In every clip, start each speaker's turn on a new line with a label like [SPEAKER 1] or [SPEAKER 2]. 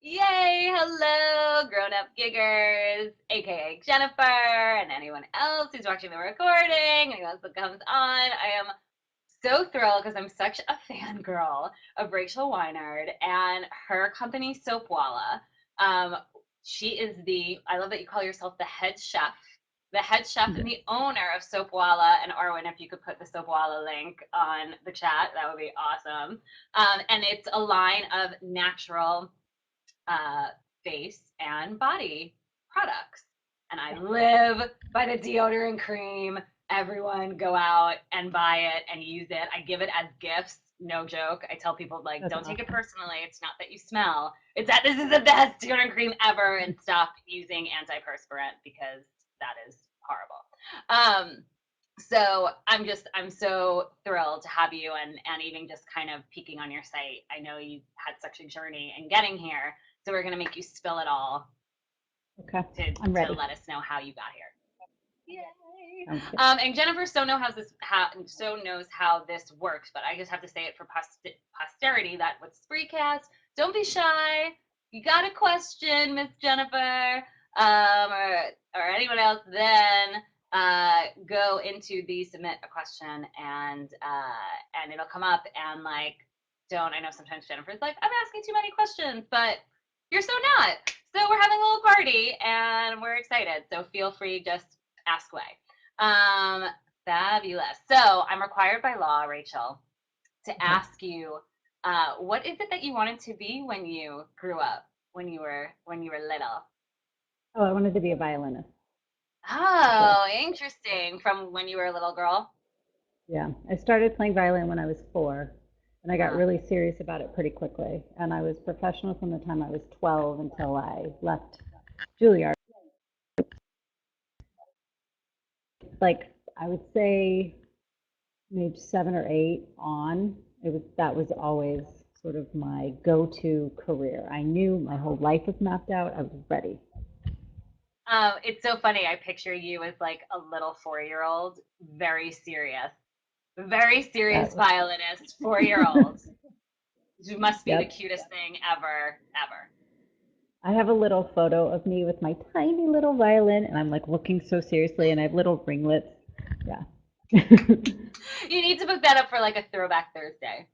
[SPEAKER 1] Yay! Hello, grown-up giggers, aka Jennifer, and anyone else who's watching the recording, anyone else that comes on. I am so thrilled because I'm such a fangirl of Rachel Winard and her company Soapwalla. Um, she is I love that you call yourself the head chef and
[SPEAKER 2] Yes.
[SPEAKER 1] the owner of Soapwalla. And Arwen, if you could put the Soapwalla link on the chat, that would be awesome. And it's a line of natural uh, face and body products. And I live by the deodorant cream. Everyone go out and buy it and use it. I give it as gifts. No joke. I tell people, like,
[SPEAKER 2] That's
[SPEAKER 1] don't take it
[SPEAKER 2] awesome.
[SPEAKER 1] personally. It's not that you smell. It's that this is the best deodorant cream ever, and stop using antiperspirant because that is horrible. So I'm so thrilled to have you, and even just kind of peeking on your site. I know you had such a journey in getting here, so we're gonna make you spill it all
[SPEAKER 2] Okay,
[SPEAKER 1] to
[SPEAKER 2] I'm ready.
[SPEAKER 1] let us know how you got here. Yay!
[SPEAKER 2] Sounds good.
[SPEAKER 1] And Jennifer so knows how this works, but I just have to say it for posterity that with Spreecast, don't be shy. You got a question, Miss Jennifer, or anyone else, then go into the submit a question, and it'll come up, and like, don't I know sometimes Jennifer's like, I'm asking too many questions, but you're so not. So we're having a little party and we're excited. So feel free, just ask away. Um, Fabulous. So I'm required by law, Rachel, to
[SPEAKER 2] Okay.
[SPEAKER 1] ask you, what is it that you wanted to be when you grew up, when you were little?
[SPEAKER 2] Oh, I wanted to be a violinist for sure.
[SPEAKER 1] Oh, interesting. From when you were a little girl.
[SPEAKER 2] Yeah, I started playing violin when I was 4, and I got
[SPEAKER 1] Uh,
[SPEAKER 2] really serious about it pretty quickly. And I was professional from the time I was 12 until I left Juilliard. Like I would say, maybe 7 or 8 on. That was always sort of my go-to career. I knew my whole life was mapped out. I was ready.
[SPEAKER 1] it's so funny. I picture you as like a little 4-year-old, very serious
[SPEAKER 2] That was.
[SPEAKER 1] violinist, 4-year old. It must be the
[SPEAKER 2] Yep.
[SPEAKER 1] cutest thing ever, ever.
[SPEAKER 2] I have a little photo of me with my tiny little violin, and I'm like looking so seriously, and I have little ringlets. Yeah.
[SPEAKER 1] You need to book that up for like a throwback Thursday.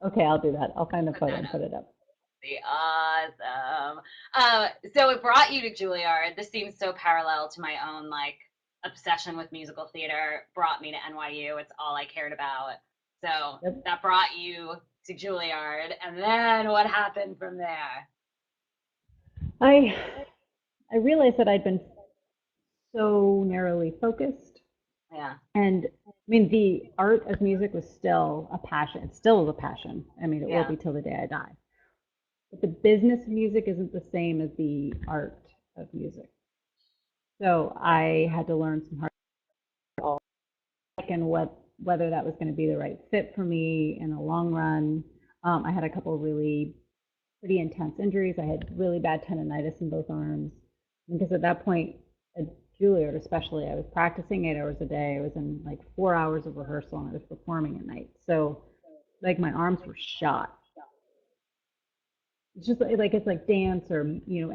[SPEAKER 2] Okay, I'll do that. I'll find a
[SPEAKER 1] Put
[SPEAKER 2] photo
[SPEAKER 1] that
[SPEAKER 2] and
[SPEAKER 1] up.
[SPEAKER 2] put it up.
[SPEAKER 1] Be awesome. So it brought you to Juilliard. This seems so parallel to my own like obsession with musical theater. Brought me to NYU. It's all I cared about. So
[SPEAKER 2] Yep.
[SPEAKER 1] that brought you to Juilliard, and then what happened from there?
[SPEAKER 2] I I realized that I'd been so narrowly focused,
[SPEAKER 1] Yeah,
[SPEAKER 2] and I mean the art of music was still a passion. It still is a passion. I mean, it will
[SPEAKER 1] yeah,
[SPEAKER 2] be till the day I die. But the business of music isn't the same as the art of music. So I had to learn some hard and whether that was going to be the right fit for me in the long run. I had a couple of really pretty intense injuries. I had really bad tendonitis in both arms because at that point at Juilliard especially, I was practicing 8 hours a day. I was in like 4 hours of rehearsal and I was performing at night. So like my arms were shot. It's just like it's like dance or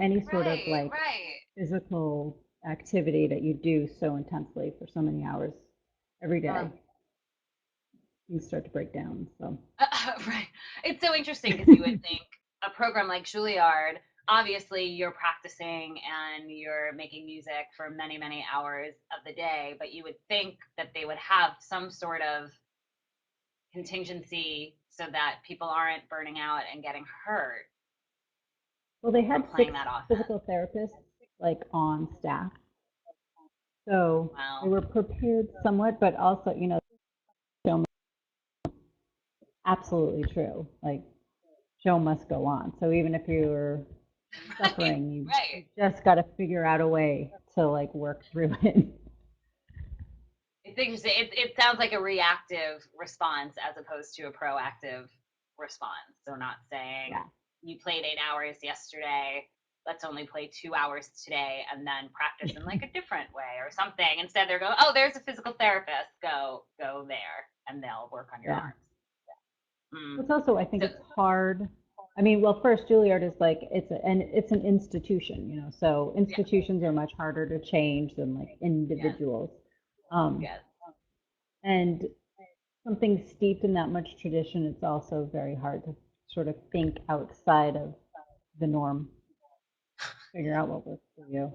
[SPEAKER 2] any sort of
[SPEAKER 1] right,
[SPEAKER 2] like
[SPEAKER 1] right.
[SPEAKER 2] physical activity that you do so intensely for so many hours every
[SPEAKER 1] Uh,
[SPEAKER 2] day. You start to break down. So
[SPEAKER 1] right. It's so interesting because you would think a program like Juilliard, obviously you're practicing and you're making music for many, many hours of the day, but you would think that they would have some sort of contingency so that people aren't burning out and getting hurt
[SPEAKER 2] well, they
[SPEAKER 1] from
[SPEAKER 2] had
[SPEAKER 1] playing
[SPEAKER 2] 6
[SPEAKER 1] that often.
[SPEAKER 2] physical therapists like on staff. So they
[SPEAKER 1] Wow.
[SPEAKER 2] were prepared somewhat, but also, show absolutely true. Like show must go on. So even if you're
[SPEAKER 1] Right,
[SPEAKER 2] suffering, you
[SPEAKER 1] right.
[SPEAKER 2] just got to figure out a way to like work through it.
[SPEAKER 1] It's interesting. It sounds like a reactive response as opposed to a proactive response. So not saying
[SPEAKER 2] Yeah.
[SPEAKER 1] you played 8 hours yesterday, let's only play 2 hours today and then practice in like a different way or something. Instead they're going, oh, there's a physical therapist. Go there and they'll work on your
[SPEAKER 2] Yeah.
[SPEAKER 1] arms. Mm.
[SPEAKER 2] It's also, I think
[SPEAKER 1] So
[SPEAKER 2] it's hard. I mean, well, first, Juilliard is like it's an institution, you know. So
[SPEAKER 1] Yeah.
[SPEAKER 2] institutions are much harder to change than like
[SPEAKER 1] Yes.
[SPEAKER 2] individuals. Um,
[SPEAKER 1] Yes.
[SPEAKER 2] and something steeped in that much tradition, it's also very hard to sort of think outside of the norm, figure out what works for you.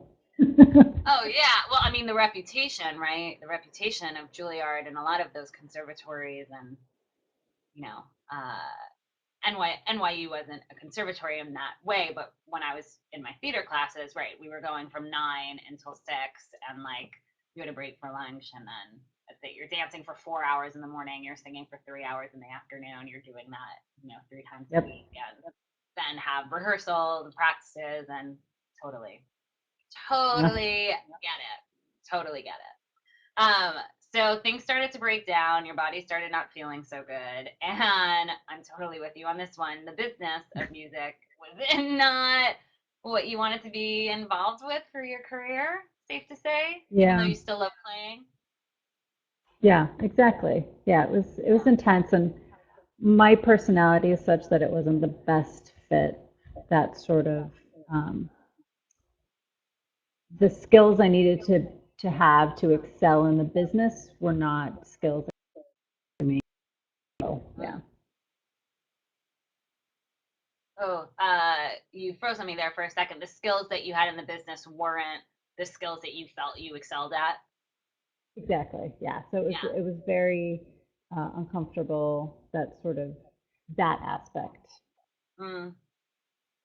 [SPEAKER 1] Oh yeah. Well, I mean the reputation, right? The reputation of Juilliard and a lot of those conservatories and you know, NYU wasn't a conservatory in that way, but when I was in my theater classes, right, we were going from 9 until 6, and like you had a break for lunch, and then that's it. You're dancing for 4 hours in the morning, you're singing for 3 hours in the afternoon, you're doing that, 3 times a
[SPEAKER 2] Yep.
[SPEAKER 1] week, and then have rehearsals and practices, and totally, totally get it, totally get it. So things started to break down. Your body started not feeling so good. And I'm totally with you on this one. The business of music was not what you wanted to be involved with for your career, safe to say, even though
[SPEAKER 2] Yeah.
[SPEAKER 1] you still love playing.
[SPEAKER 2] Yeah, exactly. Yeah, it was intense, and my personality is such that it wasn't the best fit. That sort of the skills I needed to have to excel in the business were not skills for me. So yeah.
[SPEAKER 1] Mm. Oh, you froze on me there for a second. The skills that you had in the business weren't the skills that you felt you excelled at.
[SPEAKER 2] Exactly. Yeah. So it was
[SPEAKER 1] Yeah.
[SPEAKER 2] it was very uncomfortable. That aspect.
[SPEAKER 1] Mm.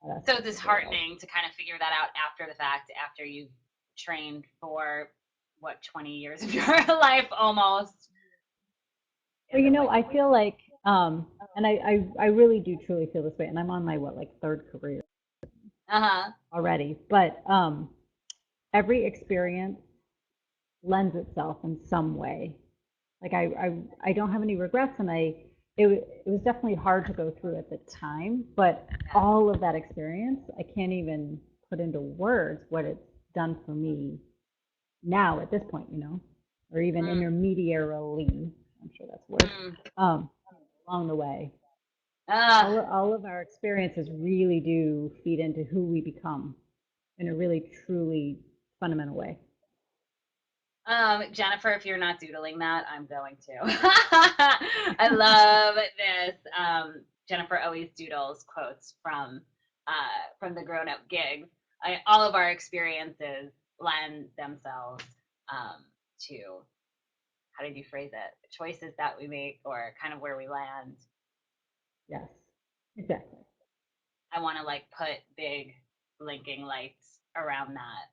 [SPEAKER 2] That
[SPEAKER 1] So
[SPEAKER 2] aspect of the role.
[SPEAKER 1] disheartening to kind of figure that out after the fact, after you've trained for what, 20 years of your life almost.
[SPEAKER 2] Well,
[SPEAKER 1] Yeah, that's like,
[SPEAKER 2] I feel like, and I really do truly feel this way, and I'm on my what like third career
[SPEAKER 1] uh-huh.
[SPEAKER 2] already, but every experience lends itself in some way. Like I don't have any regrets, and it was definitely hard to go through at the time, but all of that experience, I can't even put into words what it's done for me now at this point, or even
[SPEAKER 1] Mm,
[SPEAKER 2] intermediarily. I'm sure that's a word.
[SPEAKER 1] mm.
[SPEAKER 2] Um, along the way,
[SPEAKER 1] Uh,
[SPEAKER 2] all of our experiences really do feed into who we become in a really truly fundamental way.
[SPEAKER 1] Jennifer, if you're not doodling that, I'm going to. I love this. Jennifer always doodles quotes from the grown up gigs. All of our experiences lend themselves to, how did you phrase it? The choices that we make or kind of where we land.
[SPEAKER 2] Yes, exactly.
[SPEAKER 1] I want to like put big blinking lights around that.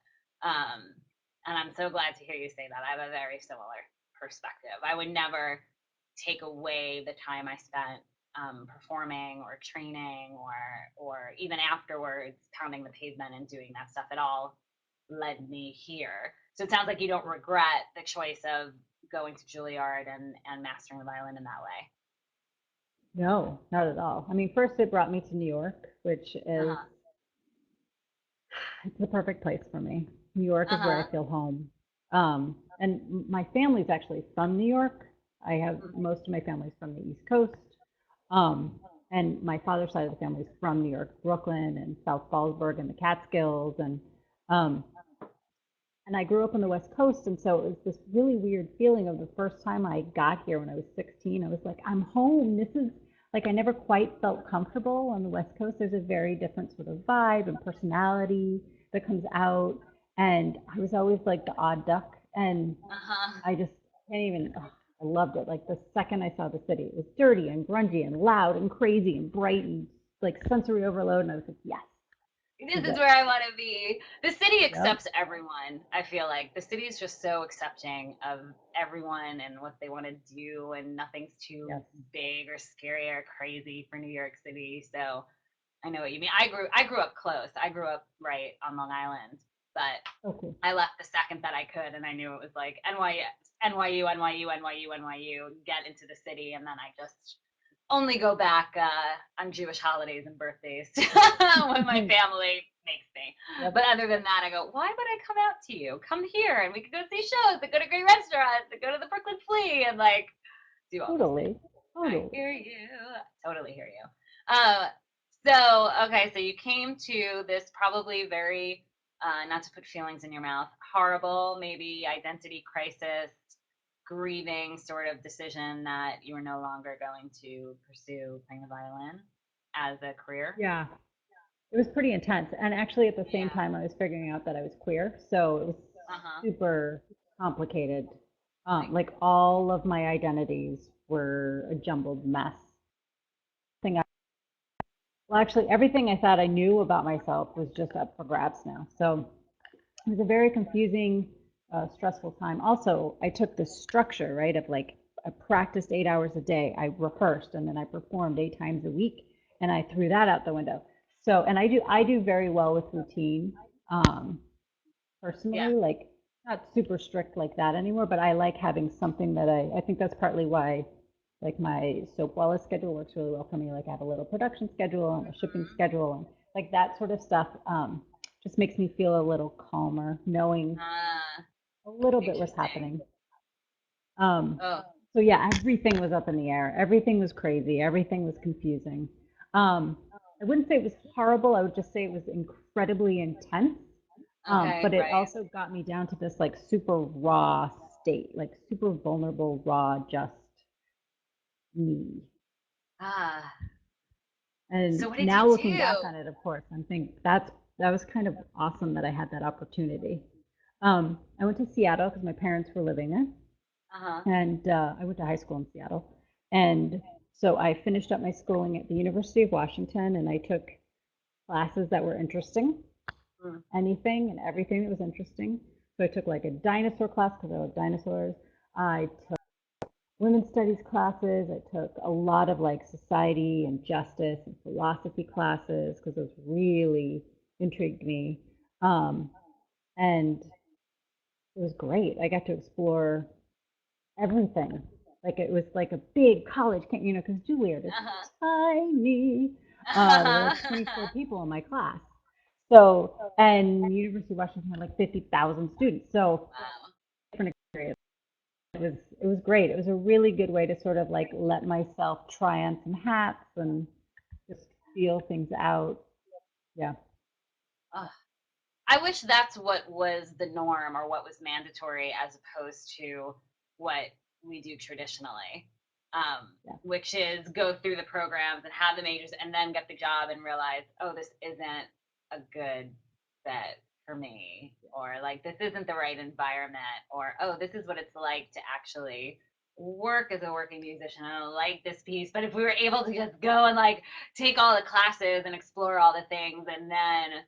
[SPEAKER 1] And I'm so glad to hear you say that. I have a very similar perspective. I would never take away the time I spent performing or training or even afterwards pounding the pavement and doing that stuff. It all led me here. So it sounds like you don't regret the choice of going to Juilliard and mastering the violin in that way.
[SPEAKER 2] No, not at all. I mean, first it brought me to New York, which
[SPEAKER 1] Uh
[SPEAKER 2] is
[SPEAKER 1] huh.
[SPEAKER 2] it's the perfect place for me. New York
[SPEAKER 1] Uh
[SPEAKER 2] is where
[SPEAKER 1] huh.
[SPEAKER 2] I feel home. And my family's actually from New York. I have most of my family's from the East Coast. Um, and my father's side of the family is from New York, Brooklyn and South Fallsburg and the Catskills. Um, and I grew up on the West Coast. And so it was this really weird feeling of the first time I got here when I was 16. I was like, I'm home. This is like, I never quite felt comfortable on the West Coast. There's a very different sort of vibe and personality that comes out. And I was always like the odd duck. And
[SPEAKER 1] Uh huh.
[SPEAKER 2] I just can't even, ugh, I loved it. Like the second I saw the city, it was dirty and grungy and loud and crazy and bright and like sensory overload. And I was like, yes, this
[SPEAKER 1] This
[SPEAKER 2] is
[SPEAKER 1] is
[SPEAKER 2] it.
[SPEAKER 1] where I want to be. The city
[SPEAKER 2] Yep.
[SPEAKER 1] accepts everyone. I feel like the city is just so accepting of everyone and what they want to do, and nothing's too
[SPEAKER 2] Yes.
[SPEAKER 1] big or scary or crazy for New York City. So I know what you mean. I grew up close. I grew up right on Long Island, but
[SPEAKER 2] Okay.
[SPEAKER 1] I left the second that I could, and I knew it was like NYU, NYU, NYU, NYU. Get into the city, and then I just only go back on Jewish holidays and birthdays when my family makes me.
[SPEAKER 2] Yep.
[SPEAKER 1] But other than that, I go, why would I come out to you? Come here, and we could go see shows, and go to great restaurants, and go to the Brooklyn Flea, and like do all those things.
[SPEAKER 2] Totally.
[SPEAKER 1] I
[SPEAKER 2] Totally.
[SPEAKER 1] hear you. Totally hear you. Uh, So, okay, so you came to this probably very, not to put feelings in your mouth, horrible, maybe identity crisis, grieving sort of decision that you were no longer going to pursue playing the violin as a career.
[SPEAKER 2] Yeah, it was pretty intense. And actually, at the same
[SPEAKER 1] Yeah.
[SPEAKER 2] time, I was figuring out that I was queer. So it was
[SPEAKER 1] Uh-huh.
[SPEAKER 2] super complicated.
[SPEAKER 1] Like,
[SPEAKER 2] Like all of my identities were a jumbled mess. Thing I, well, actually, everything I thought I knew about myself was just up for grabs now. So it was a very confusing, stressful time. Also, I took this structure, right, of like I practiced 8 hours a day. I rehearsed and then I performed 8 times a week, and I threw that out the window. So, and I do very well with routine, um,
[SPEAKER 1] yeah.
[SPEAKER 2] personally, like not super strict like that anymore, but I like having something that I think that's partly why like my Soapwalla schedule works really well for me. Like I have a little production schedule and a shipping
[SPEAKER 1] Mhm.
[SPEAKER 2] schedule and like that sort of stuff, just makes me feel a little calmer knowing
[SPEAKER 1] Uh,
[SPEAKER 2] a little bit was
[SPEAKER 1] Interesting.
[SPEAKER 2] happening. Um,
[SPEAKER 1] Oh,
[SPEAKER 2] so yeah, everything was up in the air. Everything was crazy. Everything was confusing. Um, I wouldn't say it was horrible. I would just say it was incredibly intense.
[SPEAKER 1] okay,
[SPEAKER 2] But it
[SPEAKER 1] right.
[SPEAKER 2] also got me down to this like super raw state, like super vulnerable, raw, just me.
[SPEAKER 1] Ah,
[SPEAKER 2] And
[SPEAKER 1] so what did you
[SPEAKER 2] now looking
[SPEAKER 1] do?
[SPEAKER 2] back on it, of course, I'm thinking that was kind of awesome that I had that opportunity. I went to Seattle because my parents were living there,
[SPEAKER 1] Uh-huh.
[SPEAKER 2] and I went to high school in Seattle. And so I finished up my schooling at the University of Washington, and I took classes that were interesting,
[SPEAKER 1] Mm.
[SPEAKER 2] anything and everything that was interesting. So I took like a dinosaur class because I love dinosaurs. I took women's studies classes. I took a lot of like society and justice and philosophy classes because those really intrigued me. Um, and it was great. I got to explore everything. Like it was like a big college, because Juilliard is
[SPEAKER 1] Uh-huh.
[SPEAKER 2] tiny. There were like 24
[SPEAKER 1] Uh-huh.
[SPEAKER 2] people in my class. So, and University of Washington had like 50,000 students. So,
[SPEAKER 1] Wow.
[SPEAKER 2] different experience. It was great. It was a really good way to sort of like let myself try on some hats and just feel things out. Yeah.
[SPEAKER 1] Ugh. I wish that's what was the norm or what was mandatory as opposed to what we do traditionally,
[SPEAKER 2] Yeah.
[SPEAKER 1] which is go through the programs and have the majors and then get the job and realize, oh, this isn't a good bet for me, or like this isn't the right environment, or oh, this is what it's like to actually work as a working musician. I don't like this piece, but if we were able to just go and like take all the classes and explore all the things and then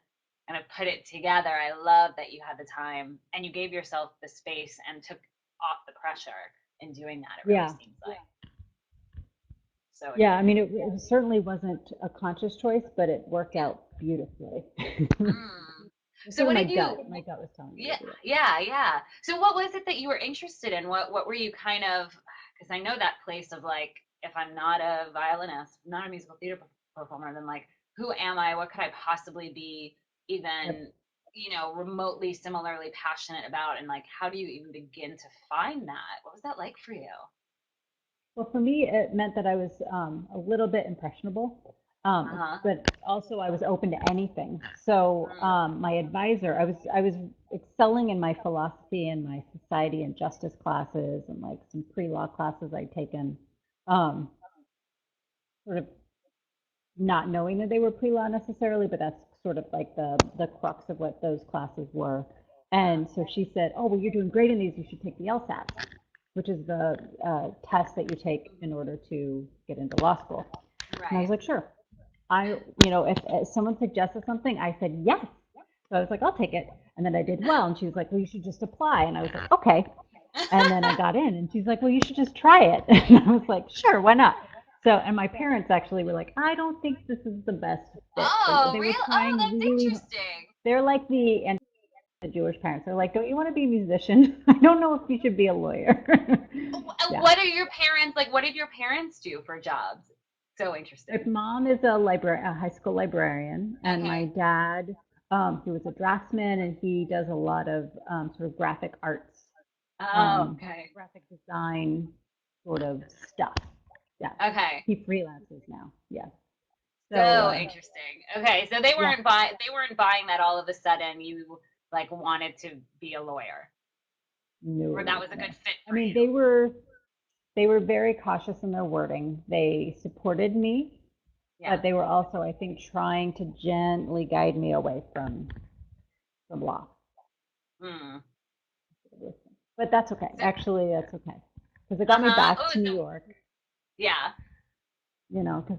[SPEAKER 1] kind of put it together. I love that you had the time and you gave yourself the space and took off the pressure in doing that. It really
[SPEAKER 2] Yeah.
[SPEAKER 1] seems like so
[SPEAKER 2] Yeah. I mean,
[SPEAKER 1] interesting.
[SPEAKER 2] it certainly wasn't a conscious choice, but it worked
[SPEAKER 1] Yeah.
[SPEAKER 2] out beautifully.
[SPEAKER 1] Mm.
[SPEAKER 2] It's
[SPEAKER 1] So
[SPEAKER 2] sort of
[SPEAKER 1] what
[SPEAKER 2] my
[SPEAKER 1] did you?
[SPEAKER 2] gut. My gut was telling me to
[SPEAKER 1] Yeah,
[SPEAKER 2] do it.
[SPEAKER 1] yeah, yeah. So what was it that you were interested in? What were you kind of? Because I know that place of like, if I'm not a violinist, not a musical theater performer, then like, who am I? What could I possibly be?
[SPEAKER 2] Yep.
[SPEAKER 1] Even remotely similarly passionate about, and like, how do you even begin to find that? What was that like for you?
[SPEAKER 2] Well, for me, it meant that I was a little bit impressionable,
[SPEAKER 1] Uh huh.
[SPEAKER 2] but also I was open to anything. So
[SPEAKER 1] Mm,
[SPEAKER 2] my advisor, I was excelling in my philosophy and my society and justice classes and like some pre-law classes I'd taken, um, sort of not knowing that they were pre-law necessarily, but that's sort of like the crux of what those classes were.
[SPEAKER 1] uh,
[SPEAKER 2] And so she said, "Oh, well, you're doing great in these. You should take the LSAT, which is the test that you take in order to get into law school." And I was
[SPEAKER 1] right.
[SPEAKER 2] like, "Sure." If someone suggested something, I said yes. So I was like, "I'll take it." And then I did well, and she was like, "Well, you should just apply." And I was like, "Okay." And then I got in, and she's like, "Well, you should just try it." And I was like, "Sure, why not?" So, and my parents actually were like, "I don't think this is the best fit for you."
[SPEAKER 1] Oh,
[SPEAKER 2] They were
[SPEAKER 1] real? Oh,
[SPEAKER 2] trying
[SPEAKER 1] that's
[SPEAKER 2] really.
[SPEAKER 1] interesting.
[SPEAKER 2] They're like the Jewish parents. They're like, "Don't you want to be a musician? I don't know if you should be a lawyer." Yeah.
[SPEAKER 1] What are your parents like? What did your parents do for jobs? So
[SPEAKER 2] My
[SPEAKER 1] interesting.
[SPEAKER 2] mom is a high school librarian, and my
[SPEAKER 1] Okay.
[SPEAKER 2] dad, he was a draftsman, and he does a lot of sort of graphic arts,
[SPEAKER 1] Oh,
[SPEAKER 2] um,
[SPEAKER 1] okay.
[SPEAKER 2] graphic design sort of stuff. Yeah,
[SPEAKER 1] Okay.
[SPEAKER 2] he freelances now. Yeah, So
[SPEAKER 1] So interesting. Okay, so they
[SPEAKER 2] yeah,
[SPEAKER 1] weren't buying that all of a sudden you like wanted to be a lawyer, or that
[SPEAKER 2] no,
[SPEAKER 1] was a good
[SPEAKER 2] no.
[SPEAKER 1] fit
[SPEAKER 2] I
[SPEAKER 1] for
[SPEAKER 2] mean,
[SPEAKER 1] you.
[SPEAKER 2] they were very cautious in their wording. They supported me,
[SPEAKER 1] Yeah.
[SPEAKER 2] but they were also, I think, trying to gently guide me away from law.
[SPEAKER 1] Mm.
[SPEAKER 2] But that's okay.
[SPEAKER 1] So,
[SPEAKER 2] Actually, that's okay because it got me
[SPEAKER 1] uh-huh.
[SPEAKER 2] back
[SPEAKER 1] Oh,
[SPEAKER 2] to New
[SPEAKER 1] so
[SPEAKER 2] York.
[SPEAKER 1] yeah.
[SPEAKER 2] Because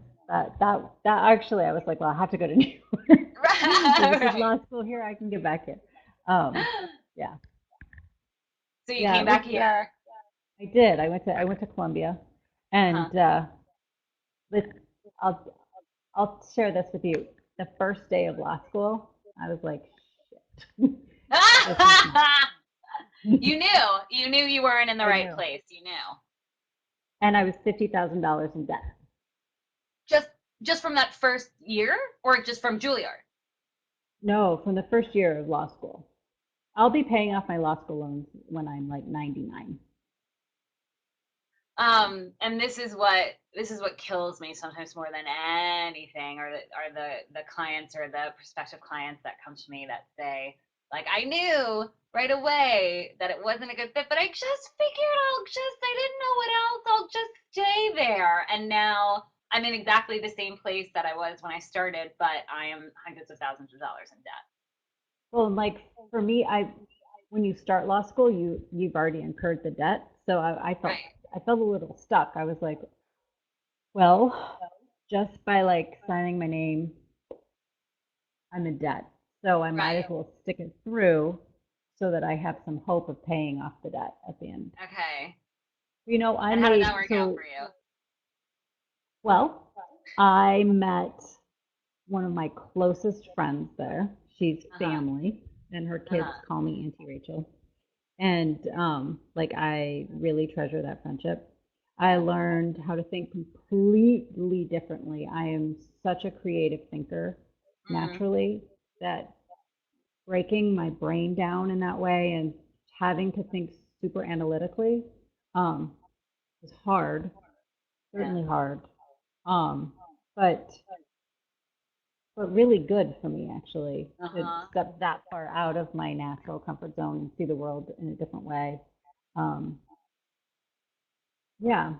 [SPEAKER 2] that actually, I was like, well, I have to go to New York. If this is
[SPEAKER 1] Right.
[SPEAKER 2] law school here, I can get back here. Um, yeah,
[SPEAKER 1] So you
[SPEAKER 2] yeah,
[SPEAKER 1] came
[SPEAKER 2] it was.
[SPEAKER 1] back here.
[SPEAKER 2] I did. I went to Columbia, and
[SPEAKER 1] Uh-huh.
[SPEAKER 2] let I'll I'll share this with you. The first day of law school, I was like, shit, this is.
[SPEAKER 1] You knew you weren't in the
[SPEAKER 2] I
[SPEAKER 1] right
[SPEAKER 2] knew,
[SPEAKER 1] place. You knew.
[SPEAKER 2] and I was $50,000 in debt.
[SPEAKER 1] Just just from that first year or just from Juilliard?
[SPEAKER 2] No, from the first year of law school. I'll be paying off my law school loans when I'm like 99.
[SPEAKER 1] And this is what kills me sometimes more than anything, or the clients or the prospective clients that come to me that say, like, I knew right away that it wasn't a good fit, but I just figured I didn't know what else, I'll just stay there. And now I'm in exactly the same place that I was when I started, but I am hundreds of thousands of dollars in debt.
[SPEAKER 2] Well, like for me, when you start law school, you've already incurred the debt. So
[SPEAKER 1] Right,
[SPEAKER 2] I felt a little stuck. I was like, well, just by like signing my name, I'm in debt. So I might as
[SPEAKER 1] right.
[SPEAKER 2] well stick it through so that I have some hope of paying off the debt at the end.
[SPEAKER 1] Okay.
[SPEAKER 2] I
[SPEAKER 1] And how did that
[SPEAKER 2] made
[SPEAKER 1] work out
[SPEAKER 2] so
[SPEAKER 1] for you?
[SPEAKER 2] well, I met one of my closest friends there. She's
[SPEAKER 1] Uh-huh.
[SPEAKER 2] family, and her kids
[SPEAKER 1] Uh-huh.
[SPEAKER 2] call me Auntie Rachel. And like I really treasure that friendship. I
[SPEAKER 1] Yeah.
[SPEAKER 2] learned how to think completely differently. I am such a creative thinker
[SPEAKER 1] Mm-hmm.
[SPEAKER 2] naturally that breaking my brain down in that way and having to think super analytically um, is hard,
[SPEAKER 1] Yeah.
[SPEAKER 2] certainly hard. Um, but really good for me actually to
[SPEAKER 1] Uh-huh.
[SPEAKER 2] step that far out of my natural comfort zone and see the world in a different way. Um, yeah.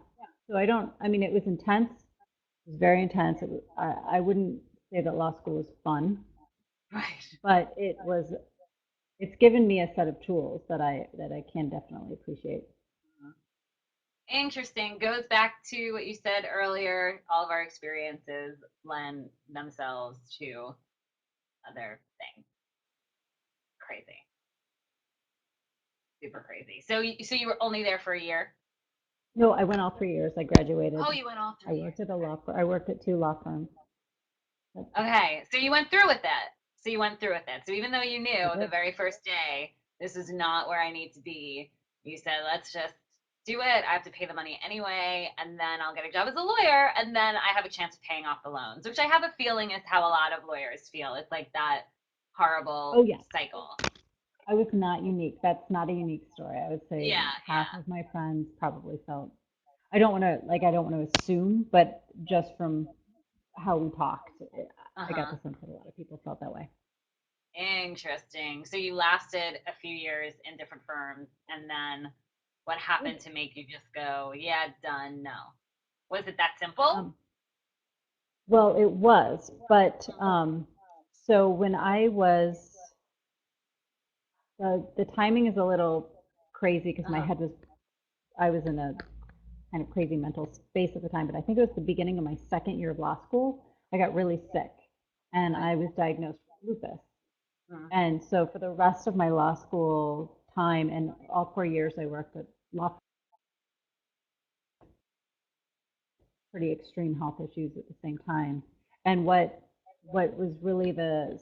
[SPEAKER 2] So I mean, it was intense. It was very intense. I wouldn't say that law school was fun,
[SPEAKER 1] Right.
[SPEAKER 2] but it's given me a set of tools that I can definitely appreciate.
[SPEAKER 1] Interesting. Goes back to what you said earlier. All of our experiences lend themselves to other things. Crazy. Super crazy. So you were only there for a year?
[SPEAKER 2] No, I went all 3 years. I
[SPEAKER 1] Oh,
[SPEAKER 2] graduated.
[SPEAKER 1] you went all
[SPEAKER 2] I
[SPEAKER 1] 3 years.
[SPEAKER 2] worked at a law firm. I worked at two law firms.
[SPEAKER 1] Okay. So you went through with it. So you went through with it. So even though you
[SPEAKER 2] I
[SPEAKER 1] knew the
[SPEAKER 2] did.
[SPEAKER 1] very first day, this is not where I need to be, you said, let's just do it. I have to pay the money anyway, and then I'll get a job as a lawyer, and then I have a chance of paying off the loans, which I have a feeling is how a lot of lawyers feel. It's like that
[SPEAKER 2] Oh
[SPEAKER 1] horrible
[SPEAKER 2] yeah,
[SPEAKER 1] cycle.
[SPEAKER 2] I was not unique. That's not a unique story. I would say
[SPEAKER 1] Yeah,
[SPEAKER 2] half
[SPEAKER 1] yeah.
[SPEAKER 2] of my friends probably felt. I don't want to assume, but just from how we talked, I got
[SPEAKER 1] Uh-huh.
[SPEAKER 2] the sense that a lot of people felt that way.
[SPEAKER 1] Interesting. So you lasted a few years in different firms, and then what
[SPEAKER 2] Good.
[SPEAKER 1] happened to make you just go, yeah, done, no? Was it that simple?
[SPEAKER 2] Um, well, it was, but so when I was the timing is a little crazy because
[SPEAKER 1] Uh-huh.
[SPEAKER 2] I was in a kind of crazy mental space at the time, but I think it was the beginning of my second year of law school. I got really sick and
[SPEAKER 1] Right.
[SPEAKER 2] I was diagnosed with lupus.
[SPEAKER 1] Mhm.
[SPEAKER 2] And so for the rest of my law school time and all 4 years I worked at law pretty extreme health issues at the same time. And what was really the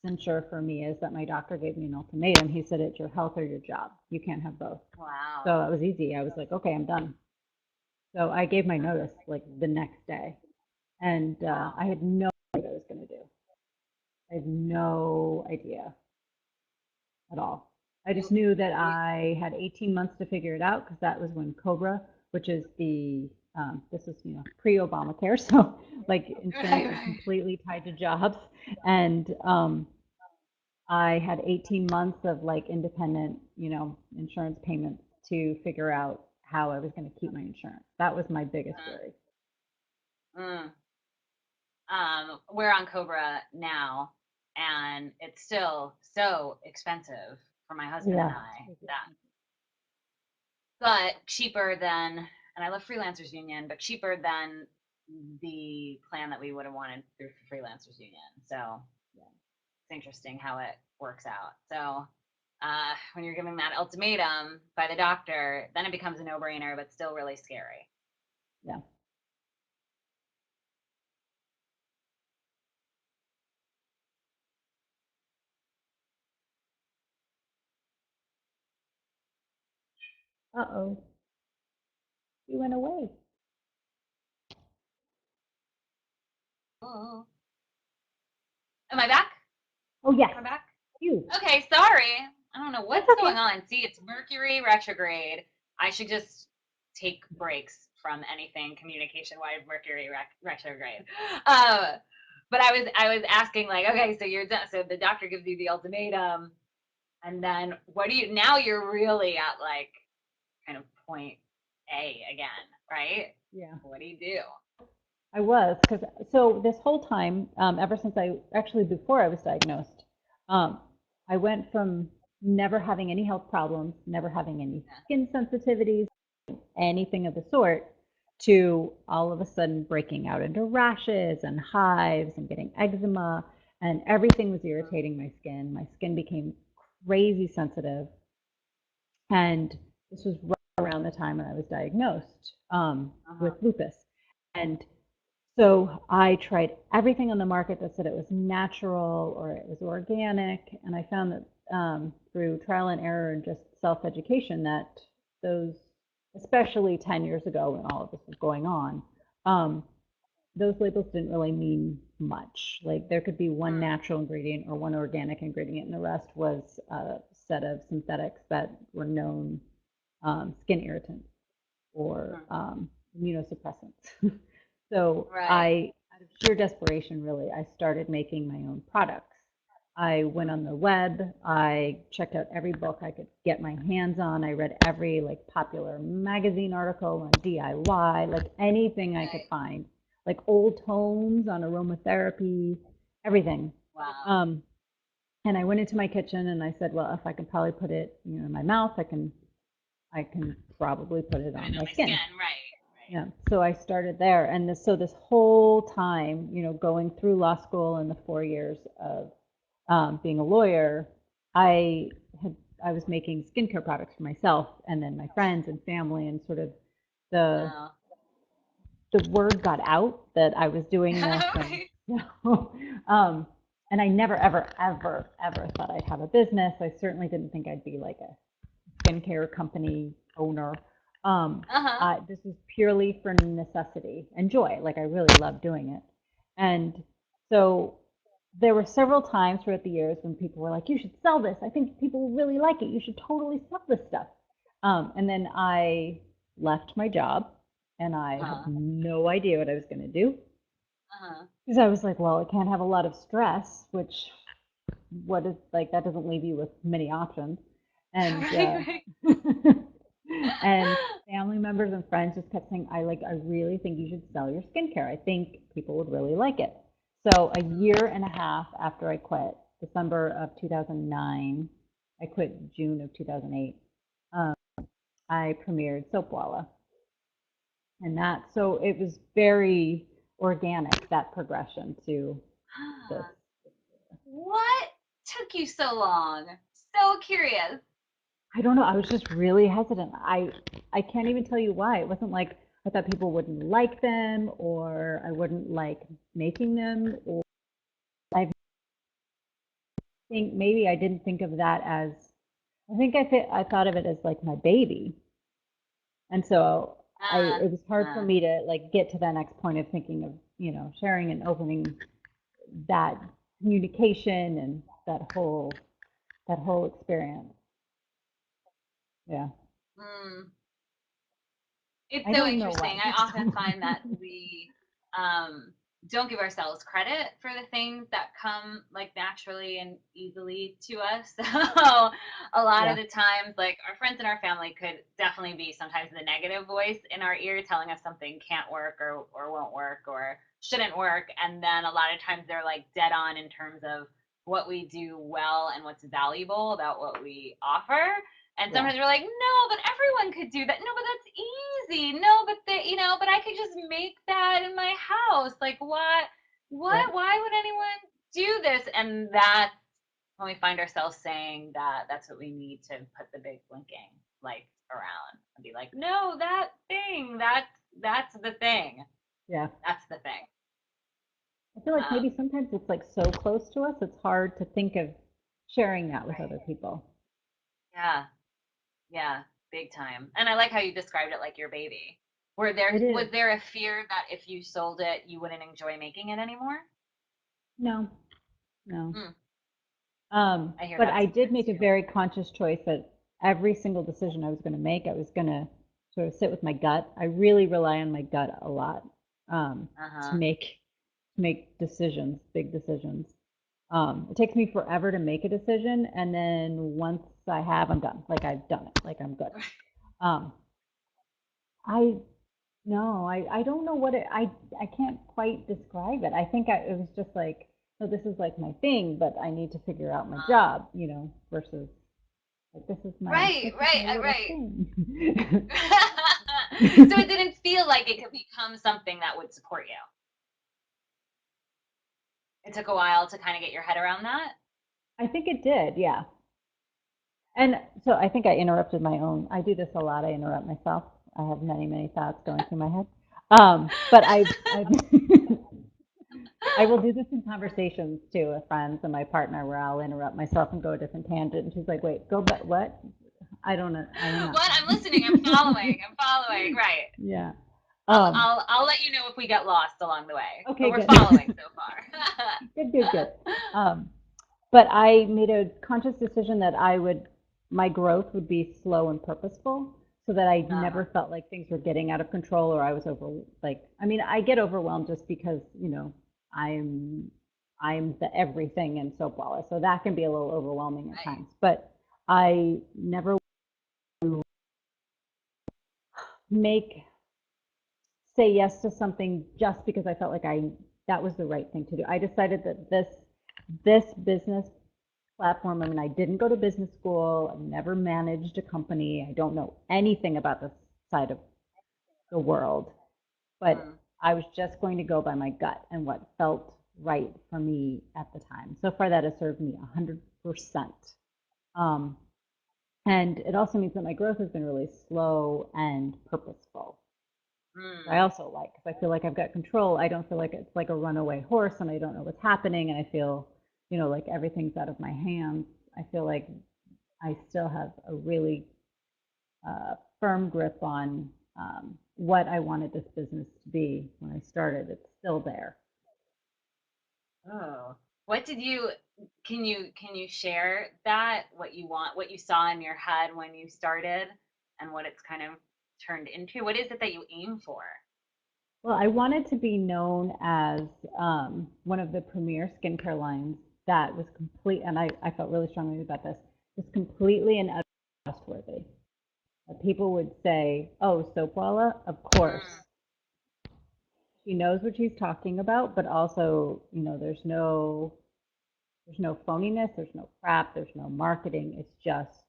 [SPEAKER 2] censure for me is that my doctor gave me an ultimatum. He said it's your health or your job. You can't have both.
[SPEAKER 1] Wow.
[SPEAKER 2] So it was easy. I was like, okay, I'm done. So I gave my notice like the next day, and
[SPEAKER 1] Wow.
[SPEAKER 2] I had no idea what I was going to do. I had no idea at all. I just
[SPEAKER 1] You
[SPEAKER 2] knew that
[SPEAKER 1] you
[SPEAKER 2] I had 18 months to figure it out because that was when Cobra, which is the this is, pre-Obamacare, so like insurance
[SPEAKER 1] Right,
[SPEAKER 2] was
[SPEAKER 1] right.
[SPEAKER 2] completely tied to jobs, and I had 18 months of like independent, insurance payments to figure out how I was going to keep my insurance. That was my biggest worry.
[SPEAKER 1] Mm. We're on Cobra now, and it's still so expensive for my husband and
[SPEAKER 2] Yeah.
[SPEAKER 1] I that, but cheaper than, and I love Freelancers Union, but cheaper than the plan that we would have wanted through Freelancers Union. So it's interesting how it works out. So when you're giving that ultimatum by the doctor, then it becomes a no-brainer, but still really scary.
[SPEAKER 2] Yeah. Uh-oh. You went away.
[SPEAKER 1] Oh. Am I back?
[SPEAKER 2] Oh, yes.
[SPEAKER 1] Am I back?
[SPEAKER 2] You.
[SPEAKER 1] Okay, sorry. I don't know
[SPEAKER 2] That's
[SPEAKER 1] what's
[SPEAKER 2] okay.
[SPEAKER 1] going on. See, it's Mercury retrograde. I should just take breaks from anything communication-wise Mercury retrograde. Uh, but I was asking like, okay, so you're done. So the doctor gives you the ultimatum, and then what do you? Now you're really at like kind of point A again, right?
[SPEAKER 2] Yeah.
[SPEAKER 1] What do you do?
[SPEAKER 2] I was, because so this whole time, ever since before I was diagnosed, um, I went from never having any health problems, never having any skin sensitivities, anything of the sort, to all of a sudden breaking out into rashes and hives and getting eczema, and everything was irritating my skin. My skin became crazy sensitive, and this was right around the time when I was diagnosed with
[SPEAKER 1] Uh-huh.
[SPEAKER 2] lupus. And so I tried everything on the market that said it was natural or it was organic, and I found that through trial and error and just self-education that those, especially 10 years ago when all of this was going on, um, those labels didn't really mean much. Like there could be one
[SPEAKER 1] Mm,
[SPEAKER 2] natural ingredient or one organic ingredient, and the rest was a set of synthetics that were known skin irritants or
[SPEAKER 1] mm.
[SPEAKER 2] immunosuppressants. So
[SPEAKER 1] Right.
[SPEAKER 2] out of sheer desperation, really, I started making my own products. I went on the web. I checked out every book I could get my hands on. I read every like popular magazine article on DIY, like anything I could
[SPEAKER 1] Right.
[SPEAKER 2] find, like old tomes on aromatherapy, everything.
[SPEAKER 1] Wow.
[SPEAKER 2] Um, and I went into my kitchen and I said, well, if I can probably put it, in my mouth, I can probably put it
[SPEAKER 1] Put
[SPEAKER 2] on
[SPEAKER 1] it on
[SPEAKER 2] my
[SPEAKER 1] my
[SPEAKER 2] skin.
[SPEAKER 1] skin. Right. Right.
[SPEAKER 2] Yeah. So I started there. And so this whole time, going through law school and the 4 years of being a lawyer, I had I was making skincare products for myself and then my friends and family, and sort of the
[SPEAKER 1] Oh.
[SPEAKER 2] the word got out that I was doing this, and
[SPEAKER 1] Right.
[SPEAKER 2] so, um, and I never ever ever ever thought I'd have a business. I certainly didn't think I'd be like a skincare company owner.
[SPEAKER 1] Uh-huh.
[SPEAKER 2] This was purely for necessity and joy. Like I really loved doing it. And so there were several times throughout the years when people were like, you should sell this. I think people will really like it. You should totally sell this stuff. And then I left my job and I had
[SPEAKER 1] Uh-huh.
[SPEAKER 2] no idea what I was going to do,
[SPEAKER 1] Uh-huh.
[SPEAKER 2] because I was like, well, I can't have a lot of stress, which what is like that doesn't leave you with many options. And
[SPEAKER 1] Right, right.
[SPEAKER 2] and family members and friends just kept saying, I really think you should sell your skincare. I think people would really like it. So a year and a half after I quit, December of 2009, I quit June of 2008. Um, I premiered Soapwalla, and so it was very organic, that progression to this.
[SPEAKER 1] What took you so long? So curious.
[SPEAKER 2] I don't know. I was just really hesitant. I can't even tell you why. It wasn't like I thought people wouldn't like them or I wouldn't like making them, or I think maybe I didn't think of that as, I thought of it as like my baby. And so
[SPEAKER 1] Uh,
[SPEAKER 2] it was hard for
[SPEAKER 1] uh,
[SPEAKER 2] me to like get to that next point of thinking of, sharing and opening that communication and that whole experience. Yeah.
[SPEAKER 1] mm. It's
[SPEAKER 2] I
[SPEAKER 1] so
[SPEAKER 2] don't know
[SPEAKER 1] interesting.
[SPEAKER 2] why.
[SPEAKER 1] I often find that we um, don't give ourselves credit for the things that come like naturally and easily to us. So a lot of
[SPEAKER 2] Yeah,
[SPEAKER 1] the times, like our friends and our family could definitely be sometimes the negative voice in our ear telling us something can't work or won't work or shouldn't work. And then a lot of times they're like dead on in terms of what we do well and what's valuable about what we offer. And
[SPEAKER 2] yeah,
[SPEAKER 1] sometimes we're like, no, but everyone could do that. No, but that's easy. No, but but I could just make that in my house. Like, what?
[SPEAKER 2] yep,
[SPEAKER 1] Why would anyone do this? And that's when we find ourselves saying that that's what we need to put the big blinking lights around and be like, no, that thing, that's the thing.
[SPEAKER 2] yeah.
[SPEAKER 1] That's the thing.
[SPEAKER 2] I feel like maybe
[SPEAKER 1] Um,
[SPEAKER 2] sometimes it's like so close to us, it's hard to think of sharing that with other
[SPEAKER 1] right.
[SPEAKER 2] people.
[SPEAKER 1] Yeah. Yeah, big time. And I like how you described it like your baby.
[SPEAKER 2] It is.
[SPEAKER 1] Was there a fear that if you sold it, you wouldn't enjoy making it anymore?
[SPEAKER 2] No, no.
[SPEAKER 1] Mm, I hear
[SPEAKER 2] But
[SPEAKER 1] that
[SPEAKER 2] I did
[SPEAKER 1] sometimes
[SPEAKER 2] make a
[SPEAKER 1] too.
[SPEAKER 2] very conscious choice that every single decision I was going to make, I was going to sort of sit with my gut. I really rely on my gut a lot to
[SPEAKER 1] Uh-huh.
[SPEAKER 2] make decisions, big decisions. It takes me forever to make a decision, and then once I have, I'm done. Like I've done it. Like I'm good. Um, I no, I don't know what I can't quite describe it. I think it was just like, no, this is like my thing, but I need to figure out my
[SPEAKER 1] Uh,
[SPEAKER 2] job, versus like
[SPEAKER 1] right,
[SPEAKER 2] this is
[SPEAKER 1] right,
[SPEAKER 2] my little
[SPEAKER 1] right.
[SPEAKER 2] thing.
[SPEAKER 1] So it didn't feel like it could become something that would support you. It took a while to kind of get your head around that.
[SPEAKER 2] I think it did, yeah. And so I think I interrupted my own. I do this a lot. I interrupt myself. I have many, many thoughts going through my head. But I I will do this in conversations too with friends and my partner, where I'll interrupt myself and go a different tangent, and she's like, "Wait, go back. What? I don't know. I am not
[SPEAKER 1] What? I'm listening. I'm
[SPEAKER 2] following."
[SPEAKER 1] following. I'm following. Right.
[SPEAKER 2] Yeah.
[SPEAKER 1] I'll
[SPEAKER 2] Um,
[SPEAKER 1] I'll I'll let you know if we get lost along the way, but
[SPEAKER 2] okay,
[SPEAKER 1] we're
[SPEAKER 2] good.
[SPEAKER 1] following so far.
[SPEAKER 2] Good, good, good. Um, but I made a conscious decision that my growth would be slow and purposeful, so that I
[SPEAKER 1] Uh-huh.
[SPEAKER 2] never felt like things were getting out of control or I was I mean, I get overwhelmed just because, I'm, I'm the everything in Soapwalla. So that can be a little overwhelming at
[SPEAKER 1] Right.
[SPEAKER 2] times, but I never make say yes to something just because I felt like that was the right thing to do. I decided that this business platform. I mean, I didn't go to business school. I've never managed a company. I don't know anything about this side of the world, but
[SPEAKER 1] Mm.
[SPEAKER 2] I was just going to go by my gut and what felt right for me at the time. So far, that has served me 100%. Um, and it also means that my growth has been really slow and purposeful. I
[SPEAKER 1] Mm.
[SPEAKER 2] also like, because I feel like I've got control. I don't feel like it's like a runaway horse and I don't know what's happening. And I feel, like everything's out of my hands. I feel like I still have a really firm grip on what I wanted this business to be when I started. It's still there.
[SPEAKER 1] Oh. What did you can you share that what you want, what you saw in your head when you started and what it's kind of turned into? What is it that you aim for?
[SPEAKER 2] Well, I wanted to be known as one of the premier skincare lines that was complete, and I felt really strongly about this, was completely and utterly trustworthy. People would say, "Oh, Soapwalla, of
[SPEAKER 1] Mm.
[SPEAKER 2] course. She knows what she's talking about, but also, there's no phoniness, there's no crap, there's no marketing. It's just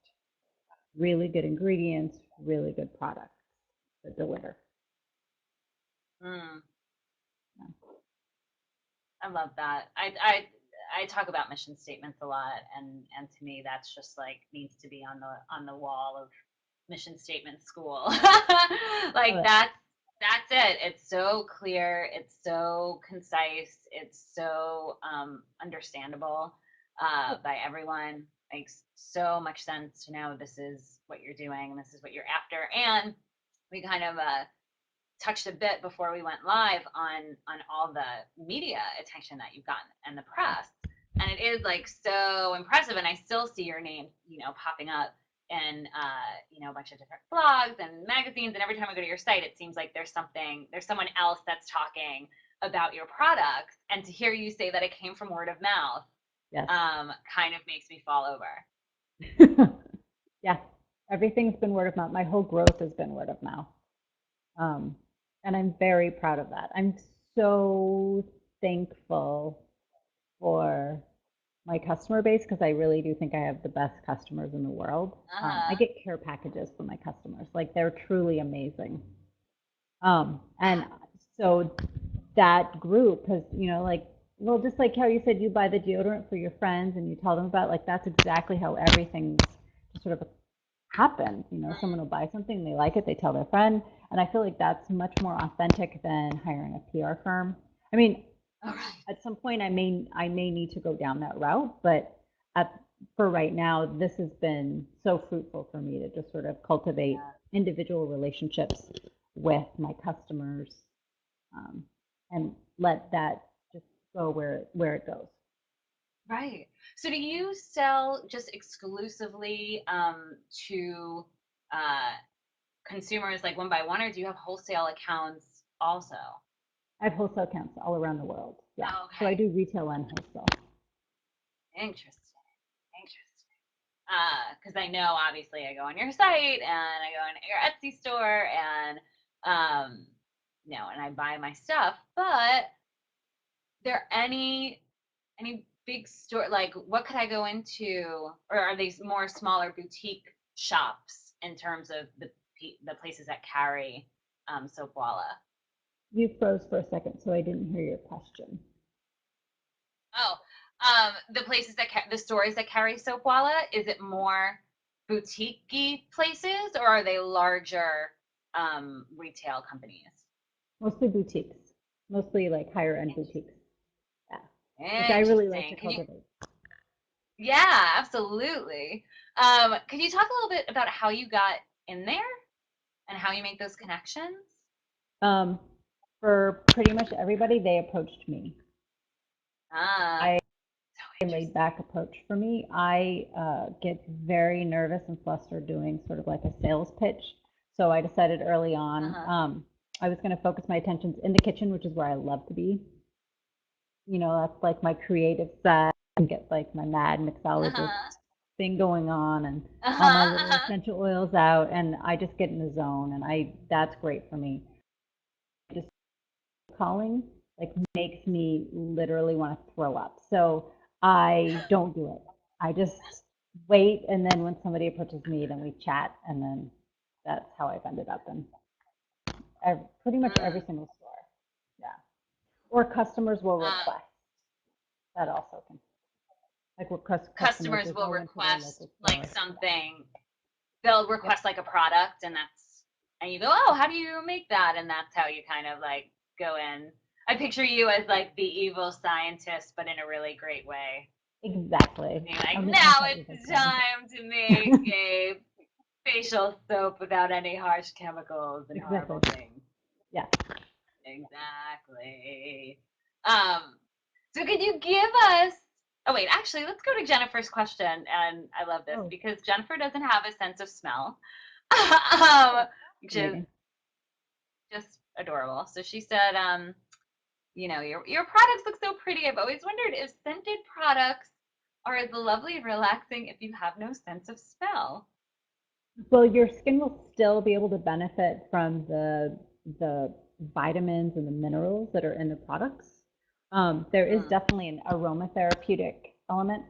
[SPEAKER 2] really good ingredients, really good products that deliver."
[SPEAKER 1] Mm.
[SPEAKER 2] Yeah.
[SPEAKER 1] I love that. I talk about mission statements a lot, and to me that's just like needs to be on the wall of mission statement school.
[SPEAKER 2] Love
[SPEAKER 1] Like
[SPEAKER 2] it.
[SPEAKER 1] that's it. It's so clear. It's so concise. It's so understandable
[SPEAKER 2] Yep.
[SPEAKER 1] by everyone. Makes so much sense to know this is what you're doing and this is what you're after. And we kind of touched a bit before we went live on all the media attention that you've gotten and the press, and it is like so impressive. And I still see your name, popping up in a bunch of different blogs and magazines, and every time I go to your site, it seems like there's someone else that's talking about your products, and to hear you say that it came from word of mouth,
[SPEAKER 2] Yes.
[SPEAKER 1] kind of makes me fall over.
[SPEAKER 2] Yeah, everything's been word of mouth. My whole growth has been word of mouth. Um, and I'm very proud of that. I'm so thankful for my customer base because I really do think I have the best customers in the world. I
[SPEAKER 1] Uh-huh.
[SPEAKER 2] get care packages from my customers. Like they're truly amazing. And so that group has, like, well, just like how you said you buy the deodorant for your friends and you tell them about, like, that's exactly how everything's sort of happened. Someone will buy something, they like it, they tell their friend. And I feel like that's much more authentic than hiring a PR firm. I mean,
[SPEAKER 1] All right.
[SPEAKER 2] at some point I may need to go down that route, but at, for right now, this has been so fruitful for me to just sort of cultivate
[SPEAKER 1] Yeah.
[SPEAKER 2] individual relationships with my customers, um, and let that just go where it goes.
[SPEAKER 1] Right. So do you sell just exclusively to uh, consumers like one by one, or do you have wholesale accounts also?
[SPEAKER 2] I have wholesale accounts all around the world. Yeah.
[SPEAKER 1] Oh,
[SPEAKER 2] So I
[SPEAKER 1] okay.
[SPEAKER 2] do retail and wholesale.
[SPEAKER 1] Interesting. Interesting. Because I know obviously I go on your site and I go on your Etsy store and um, and I buy my stuff, but there any big store, like what could I go into, or are these more smaller boutique shops in terms of the places that carry Soapwalla?
[SPEAKER 2] You froze for a second, so I didn't hear your question.
[SPEAKER 1] Oh, the places the stores that carry Soapwalla, is it more boutique-y places or are they larger retail companies?
[SPEAKER 2] Mostly boutiques, mostly like higher end boutiques. Yeah. Which I really like to
[SPEAKER 1] Interesting.
[SPEAKER 2] cultivate.
[SPEAKER 1] Yeah, absolutely. Can you talk a little bit about how you got in there and how you make those connections?
[SPEAKER 2] Um, for pretty much everybody, they approached me.
[SPEAKER 1] Ah,
[SPEAKER 2] I
[SPEAKER 1] so
[SPEAKER 2] laid
[SPEAKER 1] interesting.
[SPEAKER 2] back approach for me. I get very nervous and flustered doing sort of like a sales pitch. So I decided early on,
[SPEAKER 1] Uh-huh.
[SPEAKER 2] I was going to focus my attentions in the kitchen, which is where I love to be. That's like my creative side and get like my mad mixologist
[SPEAKER 1] Uh-huh.
[SPEAKER 2] thing going on and all my
[SPEAKER 1] Uh-huh.
[SPEAKER 2] little
[SPEAKER 1] Uh-huh.
[SPEAKER 2] essential oils out, and I just get in the zone, and that's great for me. Just calling like makes me literally want to throw up. So I don't do it. I just wait, and then when somebody approaches me, then we chat, and then that's how I've ended up in pretty much every
[SPEAKER 1] Mm.
[SPEAKER 2] single store. Yeah. Or customers will
[SPEAKER 1] Uh,
[SPEAKER 2] request. That also can, like, what customers
[SPEAKER 1] Customers
[SPEAKER 2] will
[SPEAKER 1] will
[SPEAKER 2] go into their
[SPEAKER 1] request
[SPEAKER 2] local
[SPEAKER 1] like
[SPEAKER 2] store.
[SPEAKER 1] something. They'll
[SPEAKER 2] Yep,
[SPEAKER 1] request like a product, and you go, oh, how do you make that? And that's how you kind of like go in. I picture you as like the evil scientist, but in a really great way.
[SPEAKER 2] exactly.
[SPEAKER 1] Being like,
[SPEAKER 2] I'm the
[SPEAKER 1] now
[SPEAKER 2] anti-evil
[SPEAKER 1] it's
[SPEAKER 2] scientist.
[SPEAKER 1] time to make a facial soap without any harsh chemicals and
[SPEAKER 2] Exactly.
[SPEAKER 1] horrible things.
[SPEAKER 2] Yeah.
[SPEAKER 1] Exactly. Um, so could you give us Oh wait, actually let's go to Jennifer's question, and I love this
[SPEAKER 2] Oh,
[SPEAKER 1] because Jennifer doesn't have a sense of smell. um, which is
[SPEAKER 2] fascinating.
[SPEAKER 1] just adorable. So she said, your products look so pretty. I've always wondered if scented products are as lovely and relaxing if you have no sense of smell.
[SPEAKER 2] Well, your skin will still be able to benefit from the vitamins and the minerals that are in the products. There is
[SPEAKER 1] Mm,
[SPEAKER 2] definitely an aromatherapeutic element.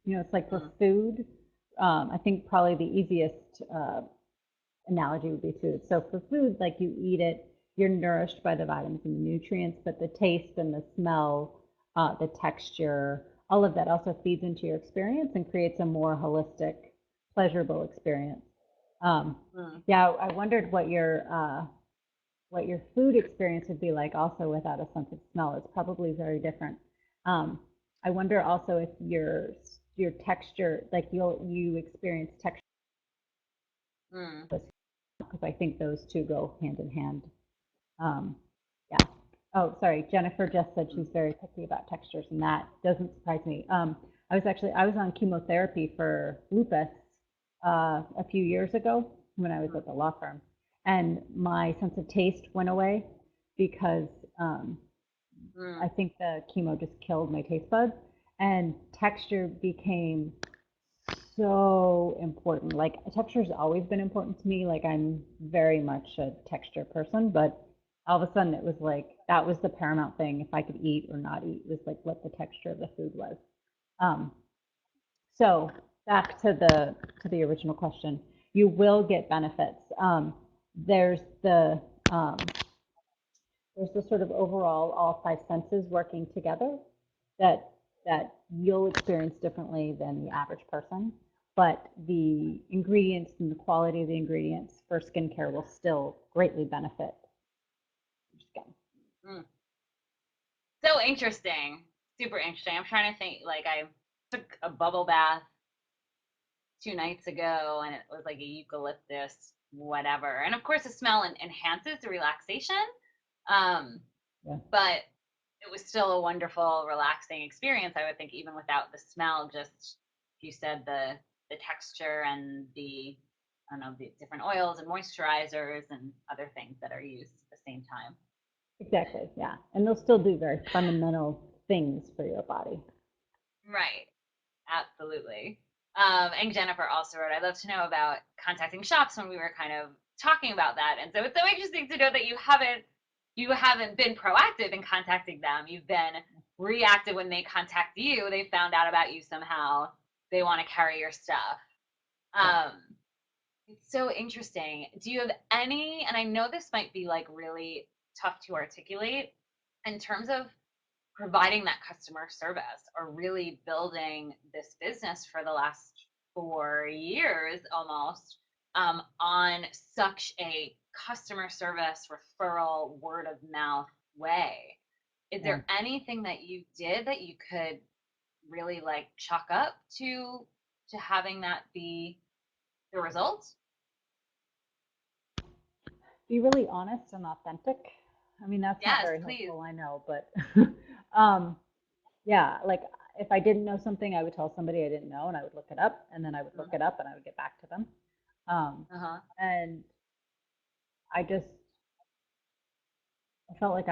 [SPEAKER 2] It's like for
[SPEAKER 1] mm,
[SPEAKER 2] food. I think probably the easiest analogy would be food. So for food, like you eat it, you're nourished by the vitamins and the nutrients, but the taste and the smell, the texture, all of that also feeds into your experience and creates a more holistic, pleasurable experience. Um,
[SPEAKER 1] mm.
[SPEAKER 2] yeah, I wondered what your food experience would be like also without a sense of smell. It's probably very different. Um, I wonder also if your texture, like you experience texture,
[SPEAKER 1] Mm.
[SPEAKER 2] because I think those two go hand in hand. Um, yeah. Oh, sorry. Jennifer just said
[SPEAKER 1] Mm.
[SPEAKER 2] she's very picky about textures, and that doesn't surprise me. I was on chemotherapy for lupus, a few years ago when I was
[SPEAKER 1] Mm,
[SPEAKER 2] at the law firm, and my sense of taste went away because um, I
[SPEAKER 1] mm,
[SPEAKER 2] think the chemo just killed my taste buds, and texture became so important. Like texture's always been important to me. Like I'm very much a texture person, but all of a sudden it was like that was the paramount thing. If I could eat or not eat was like what the texture of the food was. Um, so back to the original question, you will get benefits. There's the um, there's the sort of overall all five senses working together that that you'll experience differently than the average person. But the ingredients and the quality of the ingredients for skincare will still greatly benefit your skin.
[SPEAKER 1] mm. So interesting. Super interesting. I'm trying to think. Like I took a bubble bath 2 nights ago, and it was like a eucalyptus, whatever. And of course, the smell enhances the relaxation. Um,
[SPEAKER 2] Yeah.
[SPEAKER 1] but it was still a wonderful, relaxing experience. I would think even without the smell, just you said the texture and the I don't know the different oils and moisturizers and other things that are used at the same time.
[SPEAKER 2] Exactly. Yeah. And they'll still do very fundamental things for your body.
[SPEAKER 1] Right. Absolutely. And Jennifer also wrote, I'd love to know about contacting shops when we were kind of talking about that. And so it's so interesting to know that you haven't been proactive in contacting them. You've been reactive when they contact you. They found out about you somehow. They want to carry your stuff.
[SPEAKER 2] Yeah.
[SPEAKER 1] Um, it's so interesting. Do you have any, and I know this might be like really tough to articulate in terms of providing that customer service or really building this business for the last 4 years almost on such a customer service referral word of mouth way. Is
[SPEAKER 2] Yeah.
[SPEAKER 1] there anything that you did that you could really like chalk up to having that be the result?
[SPEAKER 2] Be really honest and authentic. I mean, that's not
[SPEAKER 1] Yes,
[SPEAKER 2] very
[SPEAKER 1] please.
[SPEAKER 2] helpful, I know, but um, yeah, like if I didn't know something, I would tell somebody I didn't know and I would look it up and then I would look it up and I would get back to them.
[SPEAKER 1] Uh-huh.
[SPEAKER 2] And I just I felt like